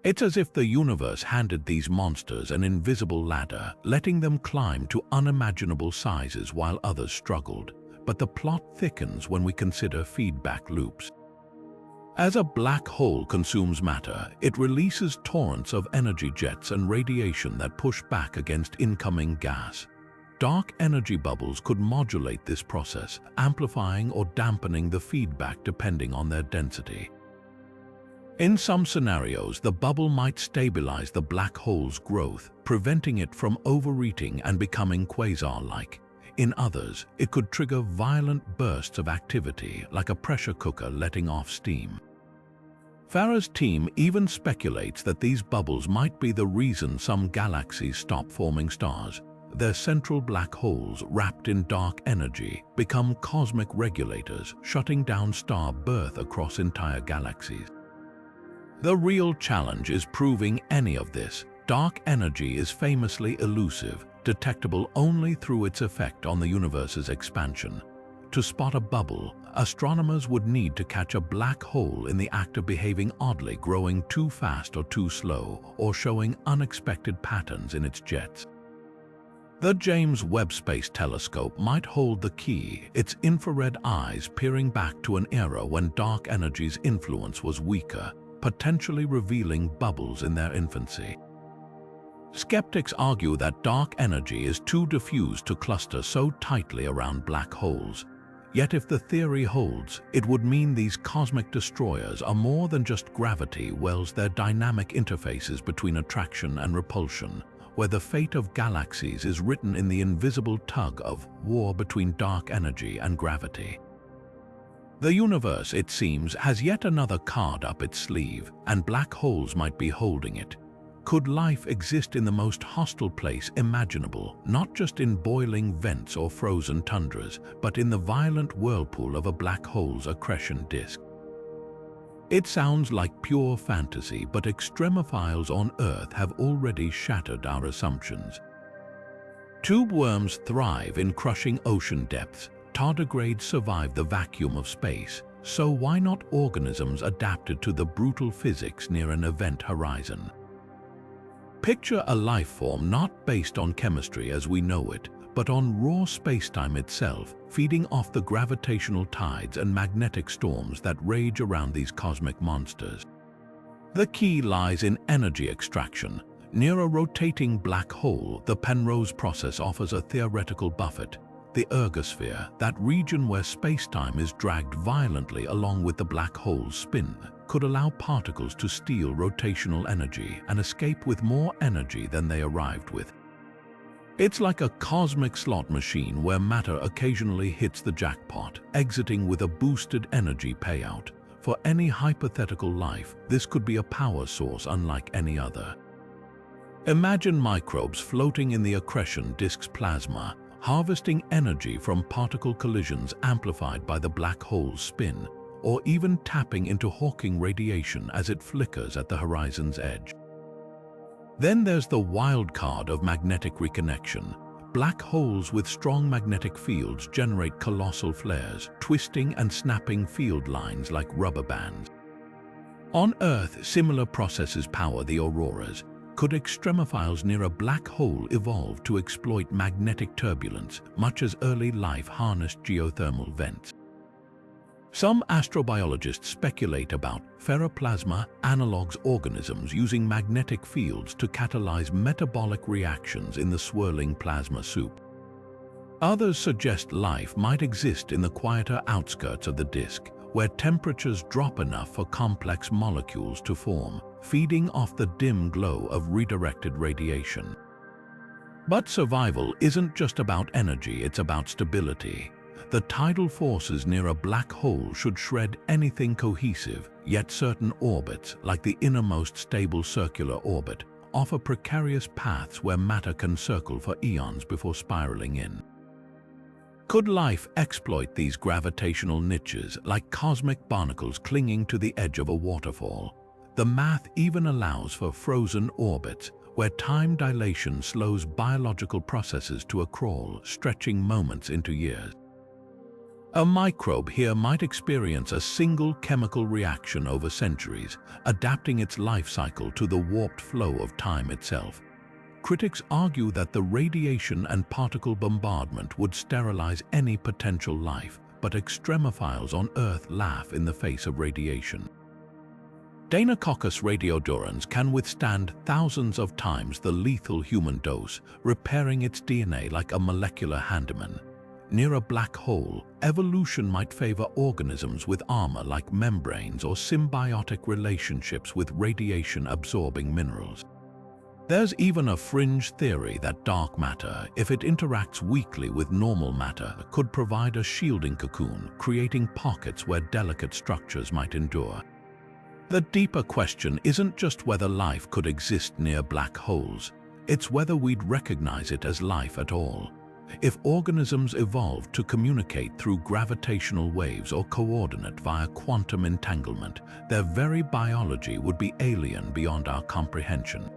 It's as if the universe handed these monsters an invisible ladder, letting them climb to unimaginable sizes while others struggled. But the plot thickens when we consider feedback loops. As a black hole consumes matter, it releases torrents of energy jets and radiation that push back against incoming gas. Dark energy bubbles could modulate this process, amplifying or dampening the feedback depending on their density. In some scenarios, the bubble might stabilize the black hole's growth, preventing it from overheating and becoming quasar-like. In others, it could trigger violent bursts of activity, like a pressure cooker letting off steam. Farrar's team even speculates that these bubbles might be the reason some galaxies stop forming stars. Their central black holes, wrapped in dark energy, become cosmic regulators, shutting down star birth across entire galaxies. The real challenge is proving any of this. Dark energy is famously elusive, detectable only through its effect on the universe's expansion. To spot a bubble, astronomers would need to catch a black hole in the act of behaving oddly, growing too fast or too slow, or showing unexpected patterns in its jets. The James Webb Space Telescope might hold the key, its infrared eyes peering back to an era when dark energy's influence was weaker, potentially revealing bubbles in their infancy. Skeptics argue that dark energy is too diffuse to cluster so tightly around black holes. Yet if the theory holds, it would mean these cosmic destroyers are more than just gravity wells. They're dynamic interfaces between attraction and repulsion, where the fate of galaxies is written in the invisible tug of war between dark energy and gravity. The universe, it seems, has yet another card up its sleeve, and black holes might be holding it. Could life exist in the most hostile place imaginable, not just in boiling vents or frozen tundras, but in the violent whirlpool of a black hole's accretion disk? It sounds like pure fantasy, but extremophiles on Earth have already shattered our assumptions. Tube worms thrive in crushing ocean depths. Tardigrades survive the vacuum of space. So why not organisms adapted to the brutal physics near an event horizon? Picture a life form not based on chemistry as we know it, but on raw spacetime itself, feeding off the gravitational tides and magnetic storms that rage around these cosmic monsters. The key lies in energy extraction. Near a rotating black hole, the Penrose process offers a theoretical buffet. The ergosphere, that region where spacetime is dragged violently along with the black hole's spin, could allow particles to steal rotational energy and escape with more energy than they arrived with. It's like a cosmic slot machine where matter occasionally hits the jackpot, exiting with a boosted energy payout. For any hypothetical life, this could be a power source unlike any other. Imagine microbes floating in the accretion disk's plasma, harvesting energy from particle collisions amplified by the black hole's spin, or even tapping into Hawking radiation as it flickers at the horizon's edge. Then there's the wild card of magnetic reconnection. Black holes with strong magnetic fields generate colossal flares, twisting and snapping field lines like rubber bands. On Earth, similar processes power the auroras. Could extremophiles near a black hole evolve to exploit magnetic turbulence, much as early life harnessed geothermal vents? Some astrobiologists speculate about ferroplasma analogues organisms using magnetic fields to catalyze metabolic reactions in the swirling plasma soup. Others suggest life might exist in the quieter outskirts of the disk, where temperatures drop enough for complex molecules to form, feeding off the dim glow of redirected radiation. But survival isn't just about energy, it's about stability. The tidal forces near a black hole should shred anything cohesive, yet certain orbits, like the innermost stable circular orbit, offer precarious paths where matter can circle for eons before spiraling in. Could life exploit these gravitational niches like cosmic barnacles clinging to the edge of a waterfall? The math even allows for frozen orbits, where time dilation slows biological processes to a crawl, stretching moments into years. A microbe here might experience a single chemical reaction over centuries, adapting its life cycle to the warped flow of time itself. Critics argue that the radiation and particle bombardment would sterilize any potential life, but extremophiles on Earth laugh in the face of radiation. Deinococcus radiodurans can withstand thousands of times the lethal human dose, repairing its DNA like a molecular handyman. Near a black hole, evolution might favor organisms with armor like membranes or symbiotic relationships with radiation-absorbing minerals. There's even a fringe theory that dark matter, if it interacts weakly with normal matter, could provide a shielding cocoon, creating pockets where delicate structures might endure. The deeper question isn't just whether life could exist near black holes, it's whether we'd recognize it as life at all. If organisms evolved to communicate through gravitational waves or coordinate via quantum entanglement, their very biology would be alien beyond our comprehension.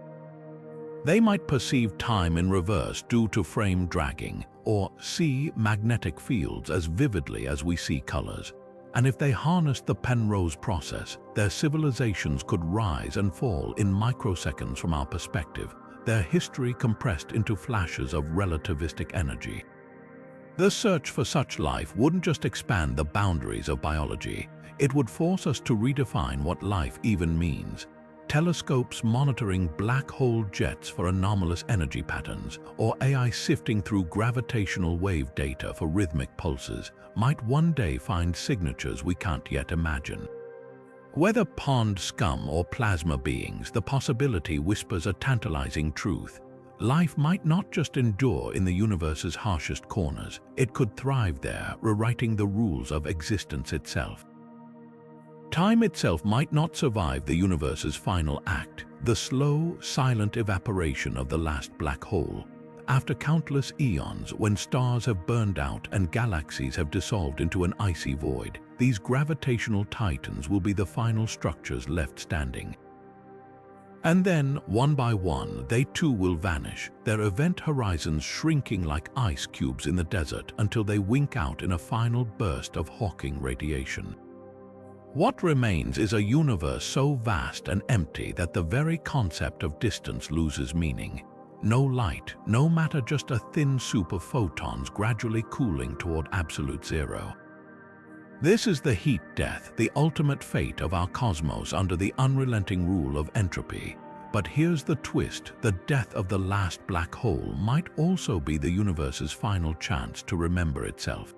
They might perceive time in reverse due to frame dragging, or see magnetic fields as vividly as we see colors. And if they harnessed the Penrose process, their civilizations could rise and fall in microseconds from our perspective, their history compressed into flashes of relativistic energy. The search for such life wouldn't just expand the boundaries of biology, it would force us to redefine what life even means. Telescopes monitoring black hole jets for anomalous energy patterns, or AI sifting through gravitational wave data for rhythmic pulses, might one day find signatures we can't yet imagine. Whether pond scum or plasma beings, the possibility whispers a tantalizing truth. Life might not just endure in the universe's harshest corners, it could thrive there, rewriting the rules of existence itself. Time itself might not survive the universe's final act, the slow, silent evaporation of the last black hole. After countless eons, when stars have burned out and galaxies have dissolved into an icy void, these gravitational titans will be the final structures left standing. And then, one by one, they too will vanish, their event horizons shrinking like ice cubes in the desert until they wink out in a final burst of Hawking radiation. What remains is a universe so vast and empty that the very concept of distance loses meaning. No light, no matter, just a thin soup of photons gradually cooling toward absolute zero. This is the heat death, the ultimate fate of our cosmos under the unrelenting rule of entropy. But here's the twist, the death of the last black hole might also be the universe's final chance to remember itself.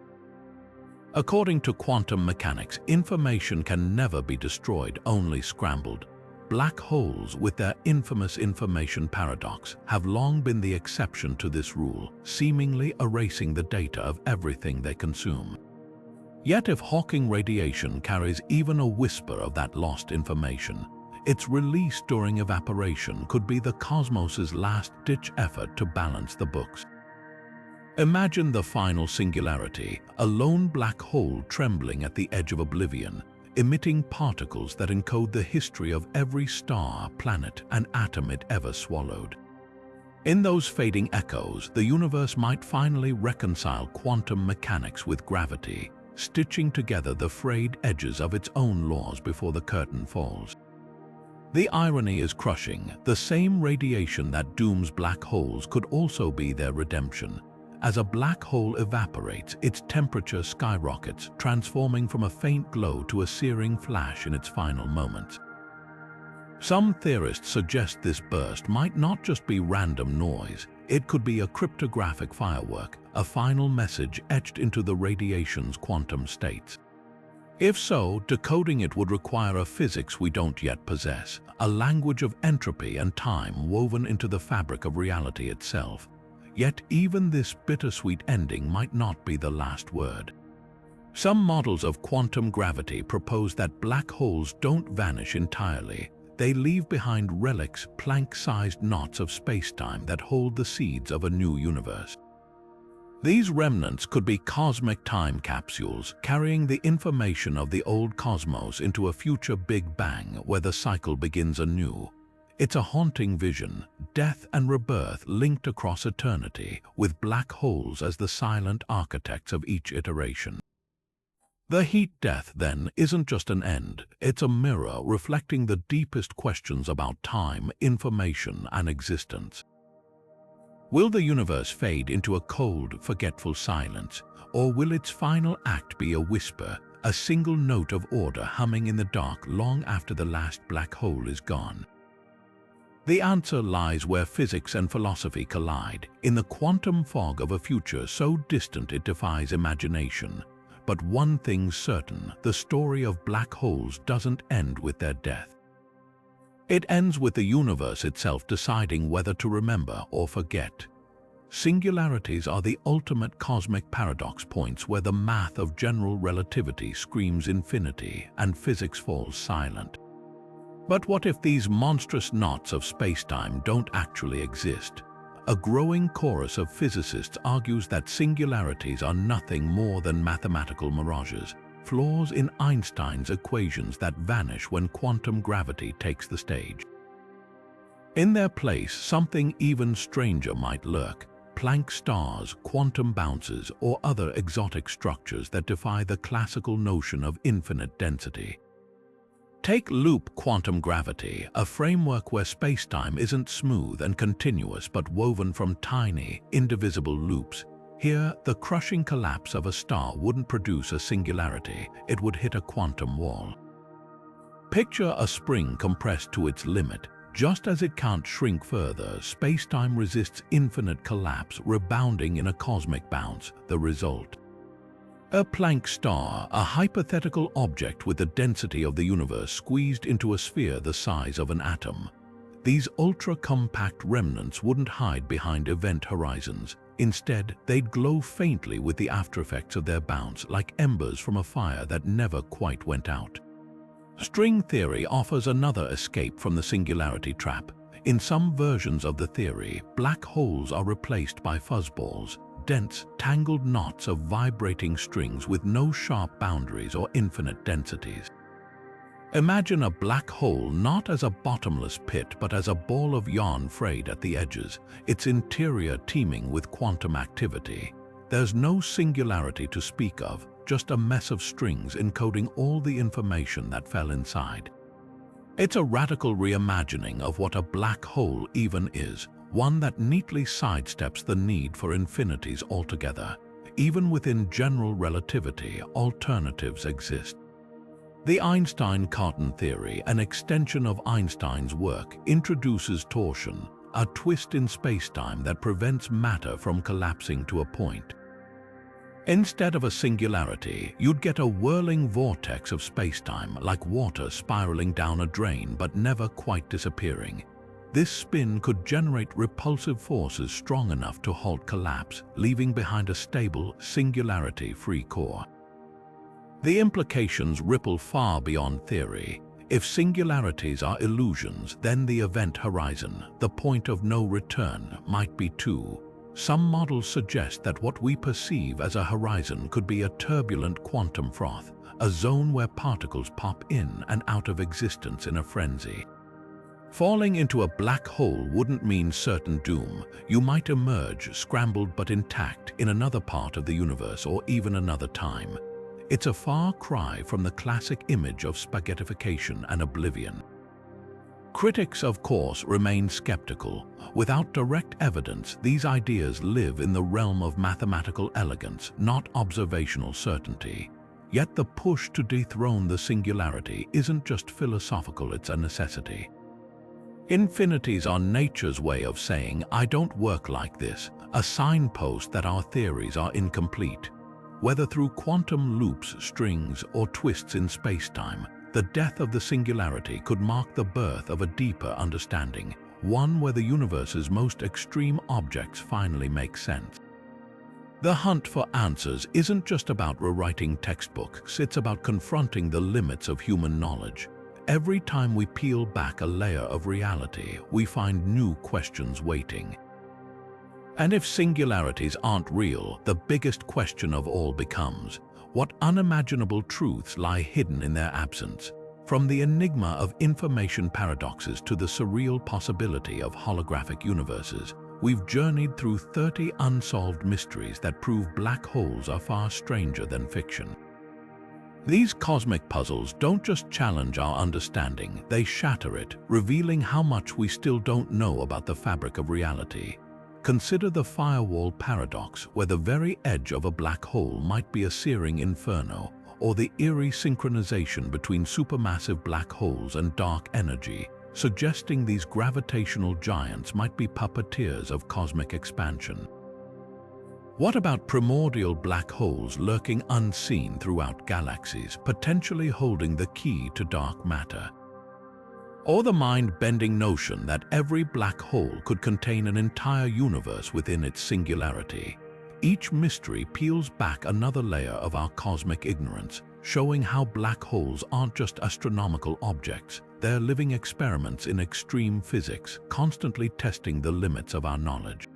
According to quantum mechanics, information can never be destroyed, only scrambled. Black holes, with their infamous information paradox, have long been the exception to this rule, seemingly erasing the data of everything they consume. Yet if Hawking radiation carries even a whisper of that lost information, its release during evaporation could be the cosmos's last-ditch effort to balance the books. Imagine the final singularity, a lone black hole trembling at the edge of oblivion. emitting particles that encode the history of every star, planet, and atom it ever swallowed. In those fading echoes, the universe might finally reconcile quantum mechanics with gravity, stitching together the frayed edges of its own laws before the curtain falls. The irony is crushing. The same radiation that dooms black holes could also be their redemption. As a black hole evaporates, its temperature skyrockets, transforming from a faint glow to a searing flash in its final moments. Some theorists suggest this burst might not just be random noise. It could be a cryptographic firework, a final message etched into the radiation's quantum states. If so, decoding it would require a physics we don't yet possess, a language of entropy and time woven into the fabric of reality itself. Yet even this bittersweet ending might not be the last word. Some models of quantum gravity propose that black holes don't vanish entirely. They leave behind relics, Planck-sized knots of space-time that hold the seeds of a new universe. These remnants could be cosmic time capsules, carrying the information of the old cosmos into a future Big Bang where the cycle begins anew. It's a haunting vision, death and rebirth linked across eternity, with black holes as the silent architects of each iteration. The heat death, then, isn't just an end. It's a mirror reflecting the deepest questions about time, information, and existence. Will the universe fade into a cold, forgetful silence, or will its final act be a whisper, a single note of order humming in the dark long after the last black hole is gone? The answer lies where physics and philosophy collide, in the quantum fog of a future so distant it defies imagination. But one thing's certain, the story of black holes doesn't end with their death. It ends with the universe itself deciding whether to remember or forget. Singularities are the ultimate cosmic paradox points where the math of general relativity screams infinity and physics falls silent. But what if these monstrous knots of space-time don't actually exist? A growing chorus of physicists argues that singularities are nothing more than mathematical mirages, flaws in Einstein's equations that vanish when quantum gravity takes the stage. In their place, something even stranger might lurk: Planck stars, quantum bounces, or other exotic structures that defy the classical notion of infinite density. Take loop quantum gravity, a framework where space-time isn't smooth and continuous but woven from tiny, indivisible loops. Here, the crushing collapse of a star wouldn't produce a singularity, it would hit a quantum wall. Picture a spring compressed to its limit. Just as it can't shrink further, space-time resists infinite collapse, rebounding in a cosmic bounce. The result: a Planck star, a hypothetical object with the density of the universe squeezed into a sphere the size of an atom. These ultra-compact remnants wouldn't hide behind event horizons. Instead, they'd glow faintly with the aftereffects of their bounce, like embers from a fire that never quite went out. String theory offers another escape from the singularity trap. In some versions of the theory, black holes are replaced by fuzzballs, dense, tangled knots of vibrating strings with no sharp boundaries or infinite densities. Imagine a black hole not as a bottomless pit but as a ball of yarn frayed at the edges, its interior teeming with quantum activity. There's no singularity to speak of, just a mess of strings encoding all the information that fell inside. It's a radical reimagining of what a black hole even is, one that neatly sidesteps the need for infinities altogether. Even within general relativity, alternatives exist. The Einstein-Cartan theory, an extension of Einstein's work, introduces torsion, a twist in spacetime that prevents matter from collapsing to a point. Instead of a singularity, you'd get a whirling vortex of spacetime, like water spiraling down a drain but never quite disappearing. This spin could generate repulsive forces strong enough to halt collapse, leaving behind a stable, singularity-free core. The implications ripple far beyond theory. If singularities are illusions, then the event horizon, the point of no return, might be too. Some models suggest that what we perceive as a horizon could be a turbulent quantum froth, a zone where particles pop in and out of existence in a frenzy. Falling into a black hole wouldn't mean certain doom. You might emerge scrambled but intact in another part of the universe or even another time. It's a far cry from the classic image of spaghettification and oblivion. Critics, of course, remain skeptical. Without direct evidence, these ideas live in the realm of mathematical elegance, not observational certainty. Yet the push to dethrone the singularity isn't just philosophical, it's a necessity. Infinities are nature's way of saying, "I don't work like this," a signpost that our theories are incomplete. Whether through quantum loops, strings, or twists in space-time, the death of the singularity could mark the birth of a deeper understanding, one where the universe's most extreme objects finally make sense. The hunt for answers isn't just about rewriting textbooks, it's about confronting the limits of human knowledge. Every time we peel back a layer of reality, we find new questions waiting. And if singularities aren't real, the biggest question of all becomes, what unimaginable truths lie hidden in their absence? From the enigma of information paradoxes to the surreal possibility of holographic universes, we've journeyed through 30 unsolved mysteries that prove black holes are far stranger than fiction. These cosmic puzzles don't just challenge our understanding, they shatter it, revealing how much we still don't know about the fabric of reality. Consider the Firewall Paradox, where the very edge of a black hole might be a searing inferno, or the eerie synchronization between supermassive black holes and dark energy, suggesting these gravitational giants might be puppeteers of cosmic expansion. What about primordial black holes lurking unseen throughout galaxies, potentially holding the key to dark matter? Or the mind-bending notion that every black hole could contain an entire universe within its singularity? Each mystery peels back another layer of our cosmic ignorance, showing how black holes aren't just astronomical objects, they're living experiments in extreme physics, constantly testing the limits of our knowledge.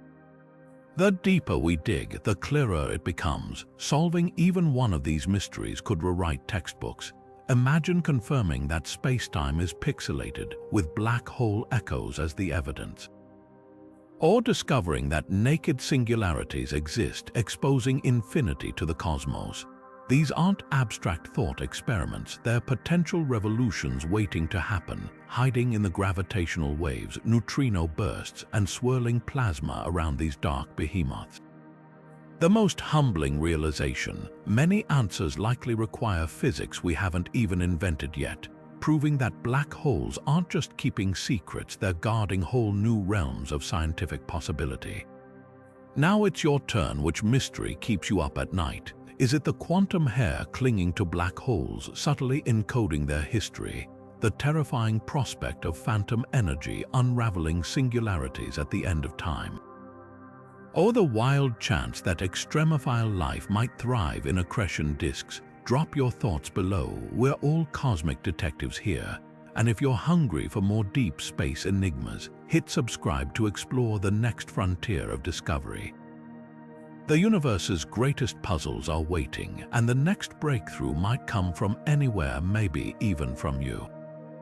The deeper we dig, the clearer it becomes. Solving even one of these mysteries could rewrite textbooks. Imagine confirming that space-time is pixelated, with black hole echoes as the evidence. Or discovering that naked singularities exist, exposing infinity to the cosmos. These aren't abstract thought experiments, they're potential revolutions waiting to happen, hiding in the gravitational waves, neutrino bursts, and swirling plasma around these dark behemoths. The most humbling realization, many answers likely require physics we haven't even invented yet, proving that black holes aren't just keeping secrets, they're guarding whole new realms of scientific possibility. Now it's your turn. Which mystery keeps you up at night? Is it the quantum hair clinging to black holes, subtly encoding their history? The terrifying prospect of phantom energy unraveling singularities at the end of time? Or the wild chance that extremophile life might thrive in accretion disks? Drop your thoughts below. We're all cosmic detectives here. And if you're hungry for more deep space enigmas, hit subscribe to explore the next frontier of discovery. The universe's greatest puzzles are waiting, and the next breakthrough might come from anywhere, maybe even from you.